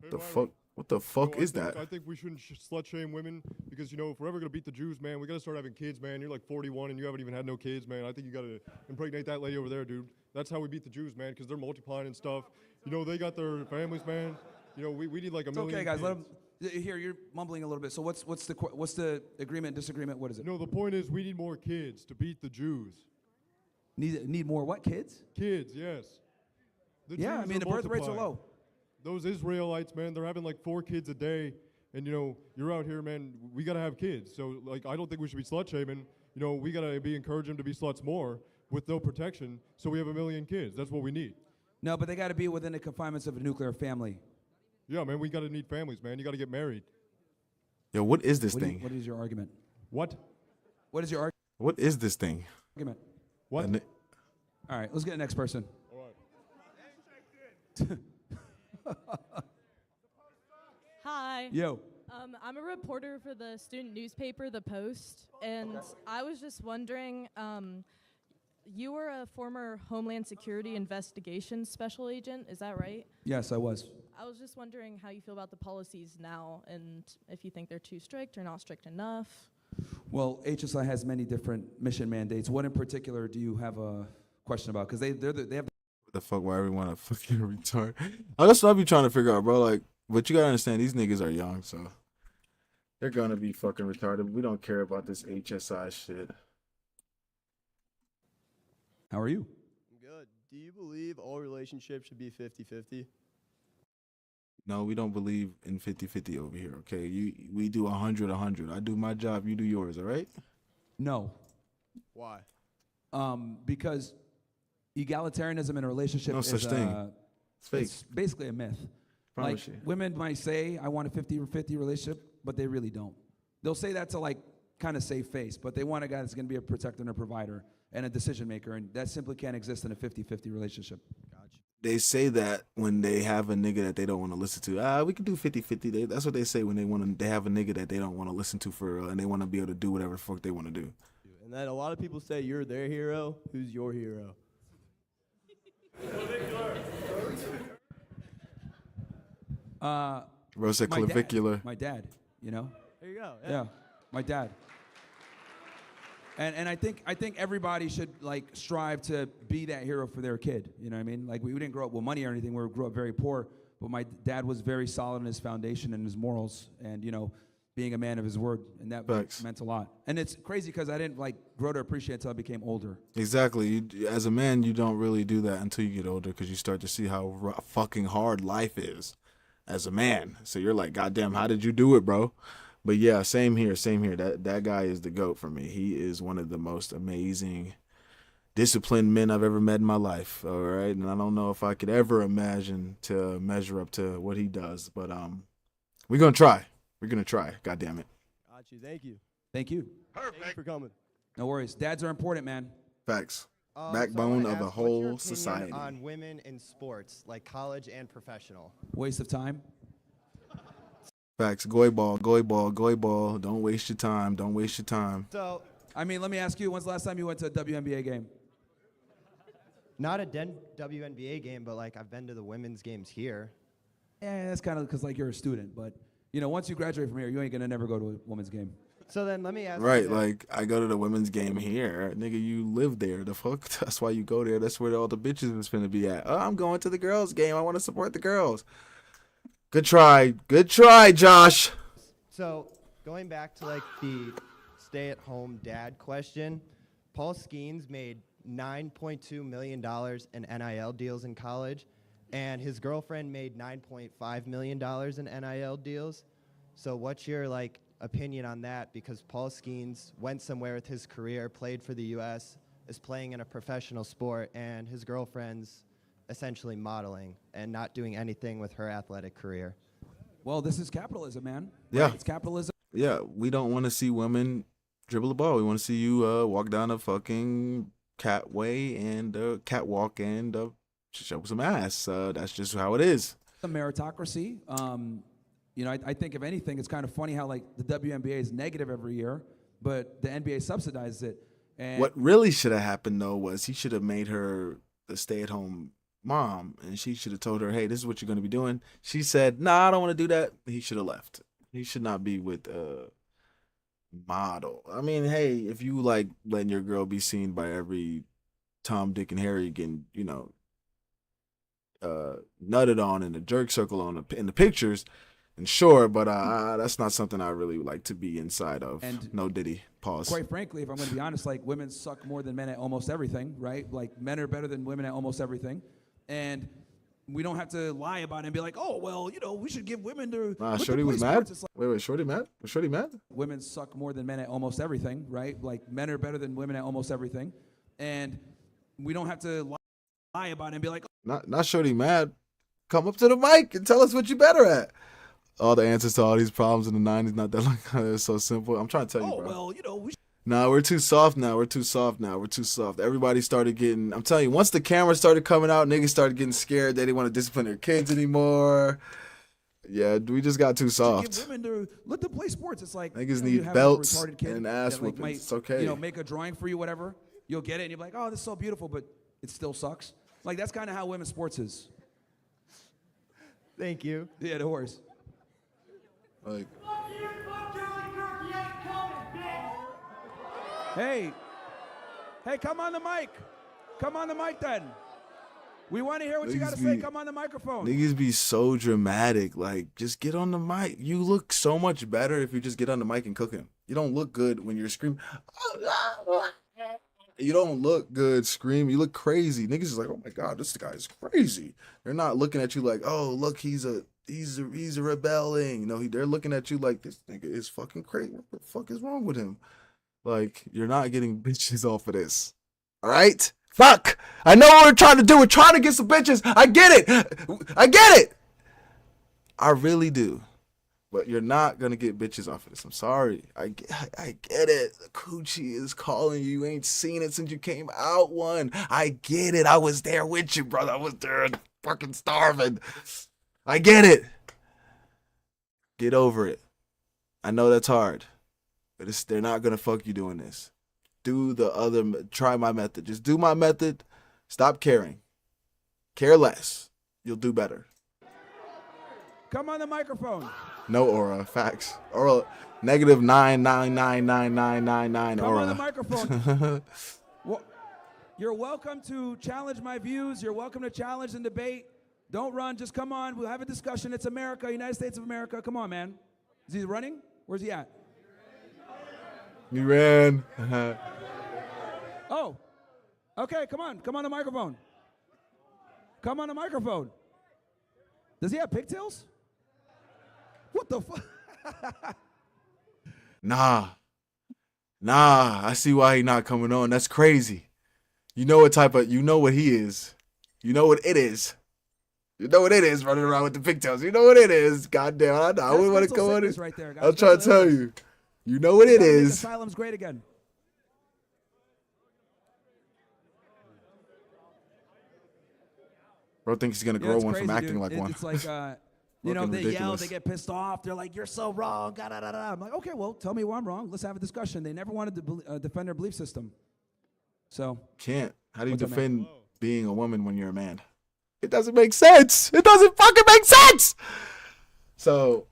The fuck? What the fuck is that? I think we shouldn't slut shame women because, you know, if we're ever going to beat the Jews, man, we got to start having kids, man. You're like 41 and you haven't even had no kids, man. I think you got to impregnate that lady over there, dude. That's how we beat the Jews, man, because they're multiplying and stuff. You know, they got their families, man. You know, we need like a It's million okay, guys. kids. Let them. Here, you're mumbling a little bit. So what's the agreement, disagreement? What is it? No, the point is we need more kids to beat the Jews. Need more what? Kids? Kids, yes. The Yeah, I Jews mean, are the birth rates are multiplying. low. Those Israelites, man, they're having like 4 kids a day. And, you know, you're out here, man, we got to have kids. So, like, I don't think we should be slut shaming. You know, we got to be encouraging them to be sluts more with no protection so we have a million kids. That's what we need. No, but they got to be within the confinements of a nuclear family. Yeah, man, we got to need families, man. You got to get married. Yo, what is this What thing? is your argument? What? What is your What is this thing? argument? What? All right, let's get the next person. All right. Hi. Yo. I'm a reporter for the student newspaper, The Post, and I was just wondering, you were a former Homeland Security Investigations Special Agent, is that right? Yes, I was. I was just wondering how you feel about the policies now, and if you think they're too strict or not strict enough. Well, HSI has many different mission mandates. What in particular do you have a question about? Because they have. What the fuck? Why everyone a fucking retard? That's what I be trying to figure out, bro. Like, but you gotta understand, these niggas are young, so they're gonna be fucking retarded. We don't care about this HSI shit. How are you? Good. Do you believe all relationships should be 50-50? No, we don't believe in 50-50 over here, okay? We do 100-100. I do my job, you do yours, all right? No. Why? Because egalitarianism in a relationship No is such thing. It's fake. It's basically a myth. Promise Like, you. women might say, I want a 50-50 relationship, but they really don't. They'll say that to, like, kind of save face, but they want a guy that's going to be a protector and a provider and a decision maker, and that simply can't exist in a 50-50 relationship. Gotcha. They say that when they have a nigga that they don't want to listen to. We can do 50-50. That's what they say when they have a nigga that they don't want to listen to for real, and they want to be able to do whatever the fuck they want to do. And then a lot of people say you're their hero. Who's your hero? Bro said My dad. clavicular. My dad, you know? There you go. Yeah, my dad. And I think everybody should like strive to be that hero for their kid. You know what I mean? Like we didn't grow up with money or anything. We grew up very poor, but my dad was very solid in his foundation and his morals, and you know, being a man of his word, and that meant a lot. And it's crazy because I didn't like grow to appreciate it until I became older. Exactly. As a man, you don't really do that until you get older because you start to see how fucking hard life is as a man. So you're like, God damn, how did you do it, bro? But yeah, same here, same here. That guy is the GOAT for me. He is one of the most amazing, disciplined men I've ever met in my life. All right, and I don't know if I could ever imagine to measure up to what he does, but we're gonna try. We're gonna try. God damn it. Got you. Thank you. Thank you. Perfect. Thank you for coming. No worries. Dads are important, man. Facts. Backbone of a whole society. On women in sports, like college and professional. Waste of time. Facts. Goy ball, goy ball, goy ball. Don't waste your time. Don't waste your time. So, I mean, let me ask you, when's the last time you went to a WNBA game? not a WNBA game, but like I've been to the women's games here. Yeah, that's kind of because like you're a student, but you know, once you graduate from here, you ain't gonna never go to a women's game. So then let me ask Right, you this. like I go to the women's game here, nigga. You live there, the fuck. That's why you go there. That's where all the bitches is finna be at. Oh, I'm going to the girls' game. I want to support the girls. Good try, Josh. So going back to like the stay-at-home dad question, Paul Skeens made $9.2 million in NIL deals in college, and his girlfriend made $9.5 million in NIL deals. So what's your like opinion on that? Because Paul Skeens went somewhere with his career, played for the U.S., is playing in a professional sport, and his girlfriend's essentially modeling and not doing anything with her athletic career. Well, this is capitalism, man. Yeah. Right? It's capitalism. Yeah, we don't want to see women dribble the ball. We want to see you walk down a fucking catway and catwalk and show some ass. That's just how it is. The meritocracy. You know, I think if anything, it's kind of funny how like the WNBA is negative every year, but the NBA subsidizes it. And What really should have happened though was he should have made her the stay-at-home mom, and she should have told her, "Hey, this is what you're going to be doing." She said, "Nah, I don't want to do that." He should have left. He should not be with a model. I mean, hey, if you like letting your girl be seen by every Tom, Dick, and Harry getting, you know, nutted on in a jerk circle in the pictures, and sure, but that's not something I really would like to be inside of. And no Diddy. Pause. quite frankly, if I'm going to be honest, like women suck more than men at almost everything, right? Like men are better than women at almost everything. And we don't have to lie about it and be like, oh, well, you know, we should give women to Shorty was mad? Wait, Shorty mad? Was Shorty mad? Women suck more than men at almost everything, right? Like men are better than women at almost everything. And we don't have to lie about it and be like, Not Shorty mad. Come up to the mic and tell us what you better at. All the answers to all these problems in the 90s, not that long ago. It's so simple. I'm trying to tell you, bro. well, you know, we Nah, we're too soft now. We're too soft now. We're too soft. Everybody started getting, I'm telling you, once the cameras started coming out, niggas started getting scared. They didn't want to discipline their kids anymore. Yeah, we just got too soft. give women to let them play sports. It's like Niggas you know, need you have belts a retarded kid and ass that, like, whoopings. might, It's okay. You know, make a drawing for you, whatever. You'll get it, and you'll be like, oh, this is so beautiful, but it still sucks. Like that's kind of how women's sports is. Thank you. Yeah, no worries. Like, Hey, come on the mic. Come on the mic then. We want to hear what you got to say. Come on the microphone. niggas be so dramatic. Like, just get on the mic. You look so much better if you just get on the mic and cook him. You don't look good when you're screaming. You don't look good screaming. You look crazy. Niggas is like, oh my God, this guy's crazy. They're not looking at you like, oh, look, he's rebelling. You know, they're looking at you like, this nigga is fucking crazy. What the fuck is wrong with him? Like, you're not getting bitches off of this. All right? Fuck. I know what we're trying to do. We're trying to get some bitches. I get it. I really do. But you're not going to get bitches off of this. I'm sorry. I get it. The coochie is calling you. You ain't seen it since you came out one. I get it. I was there with you, brother. I was there fucking starving. I get it. Get over it. I know that's hard. But they're not going to fuck you doing this. Try my method. Just do my method. Stop caring. Care less. You'll do better. Come on the microphone. No aura. Facts. Aura. Negative 9999999 Come aura. on the microphone. Well, you're welcome to challenge my views. You're welcome to challenge and debate. Don't run. Just come on. We'll have a discussion. It's America, United States of America. Come on, man. Is he running? Where's he at? He ran. Oh. Okay, come on. Come on the microphone. Come on the microphone. Does he have pigtails? What the fuck? Nah. I see why he not coming on. That's crazy. You know what he is. You know what it is. You know what it is running around with the pigtails. You know what it is. Goddamn, I wouldn't want to come on it. Right there, guys. I'm trying to tell you. You know what it is. Asylum's great again. Bro thinks he's gonna grow one from acting like one. It's like, they ridiculous. yell, they get pissed off. They're like, "You're so wrong." Da, da, da, da. I'm like, "Okay, well, tell me why I'm wrong. Let's have a discussion." They never wanted to defend their belief system. So Can't. How do you What's up, man? defend being a woman when you're a man? It doesn't make sense. It doesn't fucking make sense. So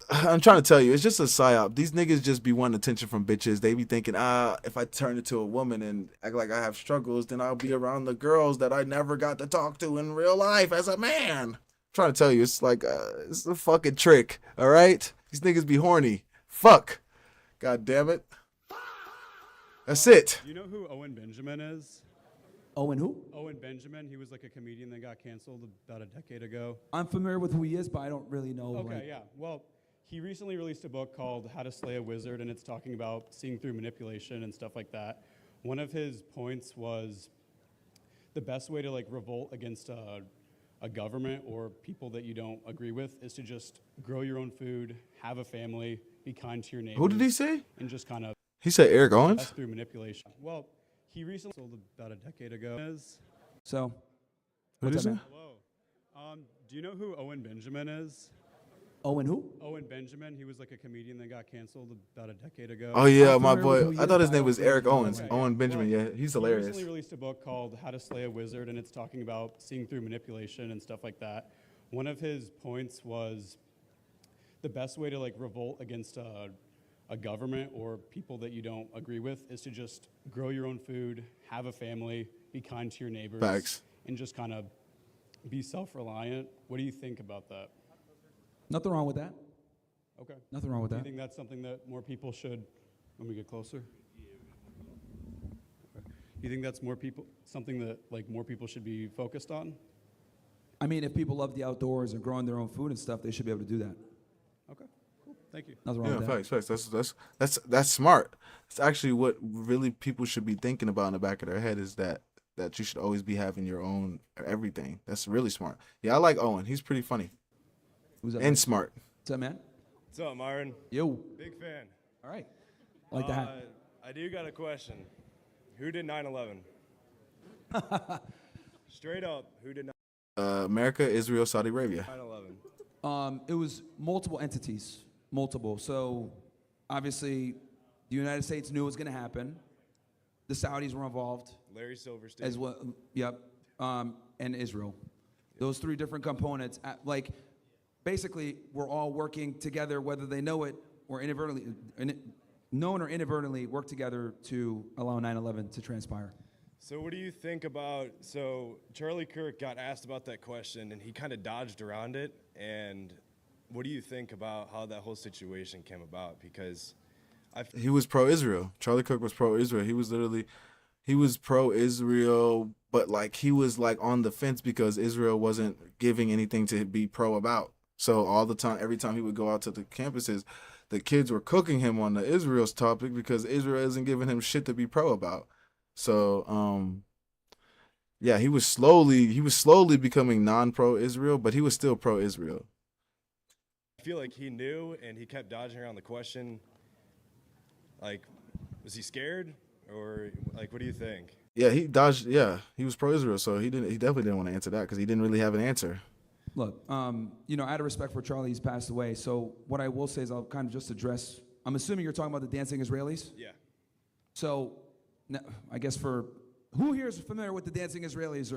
I'm trying to tell you, it's just a psyop. These niggas just be wanting attention from bitches. They be thinking, if I turn into a woman and act like I have struggles, then I'll be around the girls that I never got to talk to in real life as a man. I'm trying to tell you, it's like, it's a fucking trick, all right? These niggas be horny. Fuck. God damn it. That's it. You know who Owen Benjamin is? Owen who? Owen Benjamin. He was like a comedian that got canceled about a decade ago. I'm familiar with who he is, but I don't really know. Okay, yeah. Well, he recently released a book called How to Slay a Wizard, and it's talking about seeing through manipulation and stuff like that. One of his points was the best way to like revolt against a government or people that you don't agree with is to just grow your own food, have a family, be kind to your neighbors. Who did he say? And just kind of. He said Eric Owens? That's through manipulation. Well, he recently sold about a decade ago. So, What is it? Hello. Do you know who Owen Benjamin is? Owen who? Owen Benjamin. He was like a comedian that got canceled about a decade ago. Oh yeah, my boy. I thought his name was Eric Owens. Owen Benjamin. Yeah, he's hilarious. He recently released a book called How to Slay a Wizard, and it's talking about seeing through manipulation and stuff like that. One of his points was the best way to like revolt against a government or people that you don't agree with is to just grow your own food, have a family, be kind to your neighbors, Facts. and just kind of be self-reliant. What do you think about that? Nothing wrong with that. Okay. Nothing wrong with Do you that. think that's something that more people should, when we get closer? Okay. You think that's something that like more people should be focused on? I mean, if people love the outdoors and growing their own food and stuff, they should be able to do that. Okay, cool. Thank you. Nothing wrong with that. Facts. That's smart. It's actually what really people should be thinking about in the back of their head is that you should always be having your own everything. That's really smart. Yeah, I like Owen. He's pretty funny. Who's that? And smart. What's up, man? What's up, Myron? Yo. Big fan. All right. I like the hat. I do got a question. Who did 9/11? Straight up, who did 9/11? America, Israel, Saudi Arabia. 9/11. It was multiple entities. Multiple. So, obviously, the United States knew it was going to happen. The Saudis were involved. Larry Silverstein. As well. Yep. And Israel. Those three different components. Basically, we're all working together, whether they know it or inadvertently, known or inadvertently, work together to allow 9/11 to transpire. So what do you think about, so Charlie Kirk got asked about that question and he kind of dodged around it, and what do you think about how that whole situation came about? Because He was pro-Israel. Charlie Kirk was pro-Israel. He was pro-Israel, but like he was like on the fence because Israel wasn't giving anything to be pro about. So all the time, every time he would go out to the campuses, the kids were cooking him on the Israel's topic because Israel isn't giving him shit to be pro about. So, yeah, he was slowly becoming non-pro-Israel, but he was still pro-Israel. I feel like he knew and he kept dodging around the question. Like, was he scared, or like, what do you think? Yeah, he dodged. Yeah, he was pro-Israel, so he definitely didn't want to answer that because he didn't really have an answer. Look, out of respect for Charlie, he's passed away. So what I will say is I'll kind of just address, I'm assuming you're talking about the dancing Israelis? Yeah. So I guess for, who here is familiar with the dancing Israelis?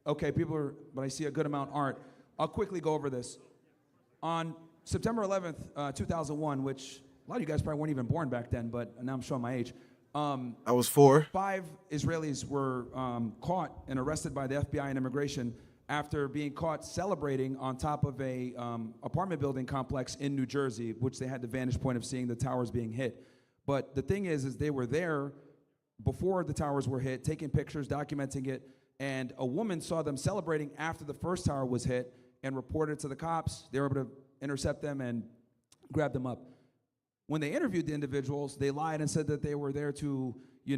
Okay, people are, but I see a good amount aren't. I'll quickly go over this. On September 11th, 2001, which a lot of you guys probably weren't even born back then, but now I'm showing my age. I was 4. 5 Israelis were caught and arrested by the FBI and immigration after being caught celebrating on top of a apartment building complex in New Jersey, which they had the vantage point of seeing the towers being hit. But the thing is they were there before the towers were hit, taking pictures, documenting it, and a woman saw them celebrating after the first tower was hit and reported to the cops. They were able to intercept them and grab them up. When they interviewed the individuals, they lied and said that they were there to, we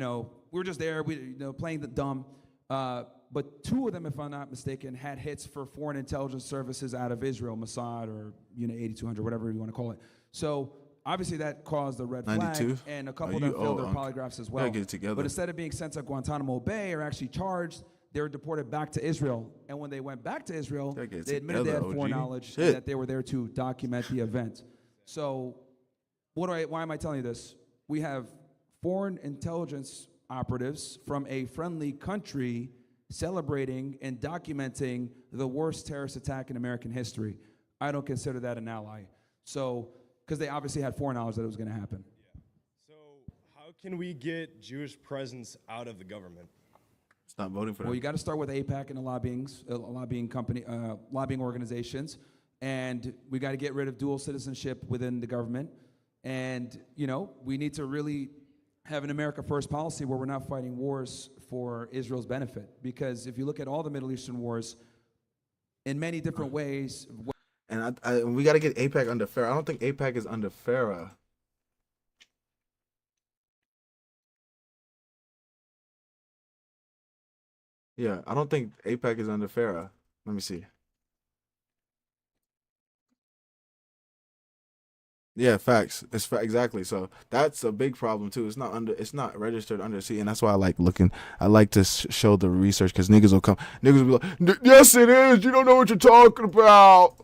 were just there, playing the dumb. But 2 of them, if I'm not mistaken, had hits for foreign intelligence services out of Israel, Mossad or 8200, whatever you want to call it. So obviously that caused a red 92? flag, and a couple of them failed their polygraphs as well. Gotta get it together. But instead of being sent to Guantanamo Bay or actually charged, they were deported back to Israel. And when they went back to Israel, they admitted they had foreknowledge and that they were there to document the event. So why am I telling you this? We have foreign intelligence operatives from a friendly country celebrating and documenting the worst terrorist attack in American history. I don't consider that an ally. So, because they obviously had foreknowledge that it was going to happen. Yeah. So how can we get Jewish presence out of the government? Stop voting for them. Well, you got to start with AIPAC and the lobbying organizations, and we got to get rid of dual citizenship within the government. And, we need to really have an America First policy where we're not fighting wars for Israel's benefit. Because if you look at all the Middle Eastern wars, in many different ways. And we got to get AIPAC under FARA. I don't think AIPAC is under FARA. Yeah, I don't think AIPAC is under FARA. Let me see. Yeah, facts. Exactly. So that's a big problem too. It's not registered under C, and that's why I like looking. I like to show the research because niggas will be like, yes, it is. You don't know what you're talking about.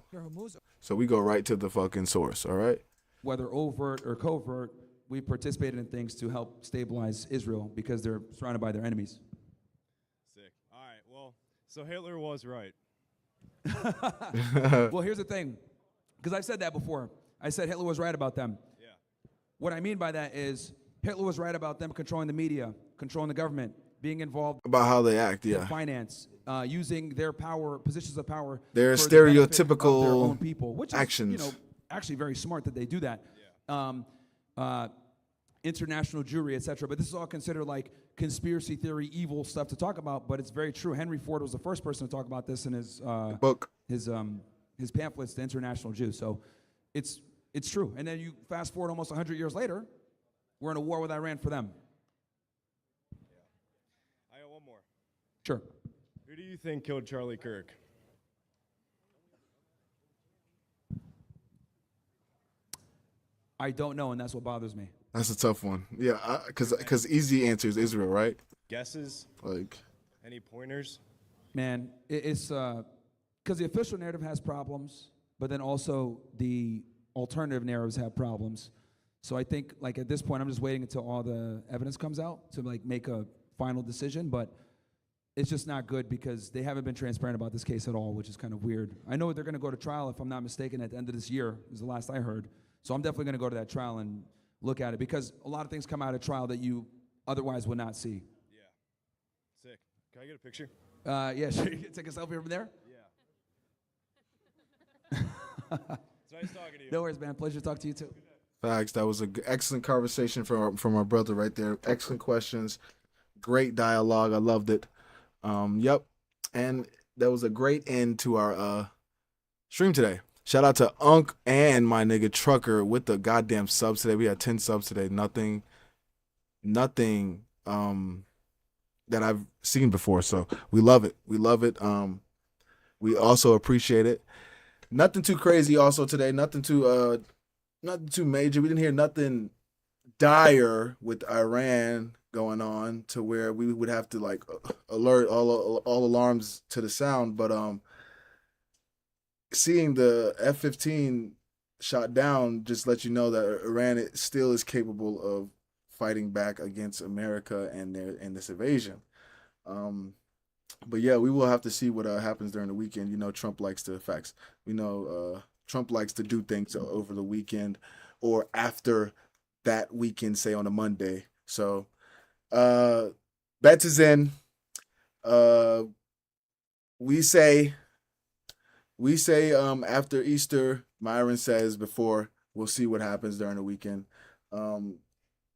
So we go right to the fucking source. All right. Whether overt or covert, we participated in things to help stabilize Israel because they're surrounded by their enemies. Sick. All right. Well, so Hitler was right. Well, here's the thing, because I've said that before. I said Hitler was right about them. Yeah. What I mean by that is Hitler was right about them controlling the media, controlling the government, being involved about how they act, in finance, using their power, positions of power, their for the benefit of stereotypical their own people, which actions. is, actually very smart that they do that. Yeah. International Jewry, etc. But this is all considered like conspiracy theory, evil stuff to talk about. But it's very true. Henry Ford was the first person to talk about this in his book, his pamphlets, The International Jew. So it's true. And then you fast forward almost 100 years later, we're in a war with Iran for them. Yeah. I got one more. Sure. Who do you think killed Charlie Kirk? I don't know, and that's what bothers me. That's a tough one. Yeah, because easy answer is Israel, right? Guesses? Like any pointers? Man, it's because the official narrative has problems, but then also the alternative narratives have problems. So I think, like, at this point, I'm just waiting until all the evidence comes out to, like, make a final decision. But it's just not good because they haven't been transparent about this case at all, which is kind of weird. I know they're going to go to trial, if I'm not mistaken, at the end of this year, is the last I heard. So I'm definitely going to go to that trial and look at it because a lot of things come out of trial that you otherwise would not see. Yeah. Sick. Can I get a picture? Yeah, sure. You can take a selfie over there? Yeah. It's nice talking to you. No worries, man. Pleasure to talk to you, too. Facts. That was an excellent conversation from our brother right there. Excellent questions. Great dialogue. I loved it. Yep. And that was a great end to our stream today. Shout out to Unc and my nigga Trucker with the goddamn subs today. We had 10 subs today. Nothing that I've seen before. So we love it. We love it. We also appreciate it. Nothing too crazy also today. Nothing too major. We didn't hear nothing dire with Iran going on to where we would have to like alert all alarms to the sound. But seeing the F-15 shot down just let you know that Iran still is capable of fighting back against America and this invasion. But yeah, we will have to see what happens during the weekend. You know, Trump likes to facts. We know Trump likes to do things over the weekend or after that weekend, say on a Monday. So bets is in. We say after Easter, Myron says before, we'll see what happens during the weekend.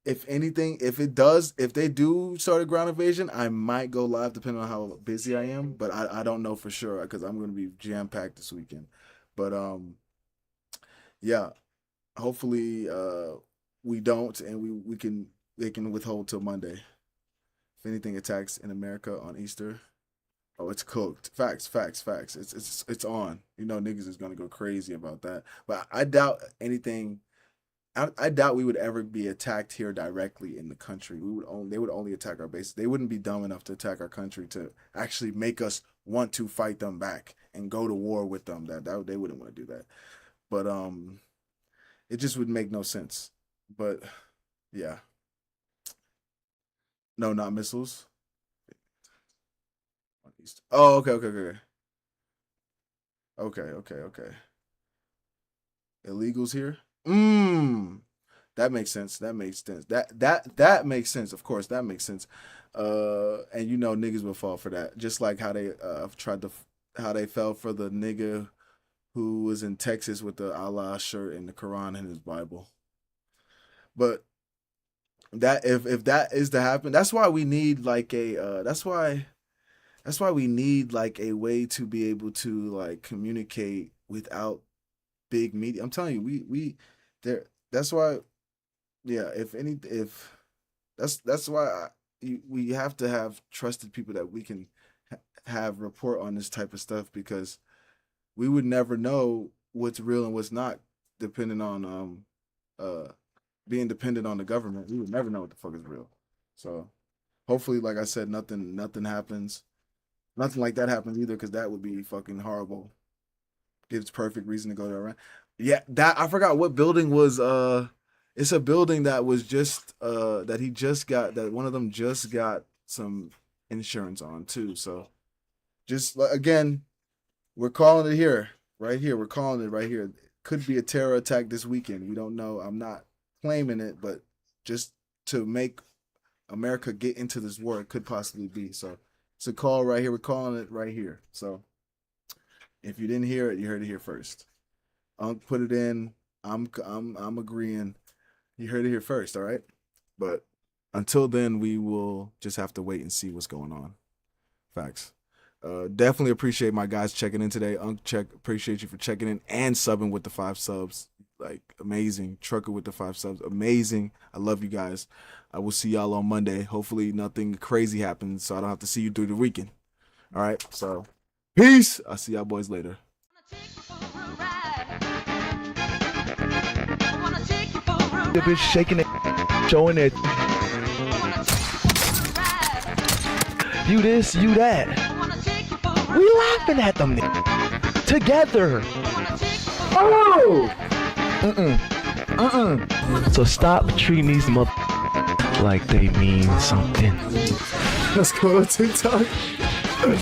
If anything, if they do start a ground invasion, I might go live depending on how busy I am, but I don't know for sure because I'm going to be jam-packed this weekend. But yeah, hopefully we don't, and they can withhold till Monday. If anything attacks in America on Easter, oh, it's cooked. Facts. It's on. You know, niggas is gonna go crazy about that. But I doubt anything. I doubt we would ever be attacked here directly in the country. They would only attack our base. They wouldn't be dumb enough to attack our country to actually make us want to fight them back and go to war with them. That they wouldn't want to do that. But it just would make no sense. But yeah. No, not missiles. Oh, okay. Okay. Illegals here? That makes sense. That makes sense. Of course, that makes sense. And you know niggas will fall for that. Just like how they how they fell for the nigga who was in Texas with the Allah shirt and the Quran in his Bible. But that if that is to happen, that's why we need like a that's why we need like a way to be able to like communicate without big media. I'm telling you, we there. That's why, yeah. That's why we have to have trusted people that we can have report on this type of stuff, because we would never know what's real and what's not, depending on being dependent on the government. We would never know what the fuck is real. So hopefully, like I said, nothing happens. Nothing like that happens either, because that would be fucking horrible. Gives perfect reason to go to Iran. Yeah, that I forgot what building was. It's a building that was just that he just got, that one of them just got some insurance on too. So just again, we're calling it here, right here. We're calling it right here. Could be a terror attack this weekend. We don't know. I'm not claiming it, but just to make America get into this war, it could possibly be. So it's a call right here. We're calling it right here. So if you didn't hear it, you heard it here first. Unc put it in. I'm agreeing. You heard it here first, all right? But until then, we will just have to wait and see what's going on. Facts. Definitely appreciate my guys checking in today. Unc, appreciate you for checking in and subbing with the 5 subs. Like, amazing. Trucker with the 5 subs. Amazing. I love you guys. I will see y'all on Monday. Hopefully nothing crazy happens, so I don't have to see you through the weekend. All right? So, peace. I'll see y'all boys later. The bitch shaking it, showing it. You this, you that. We laughing at them together. Oh! So stop treating these like they mean something. Let's go to TikTok.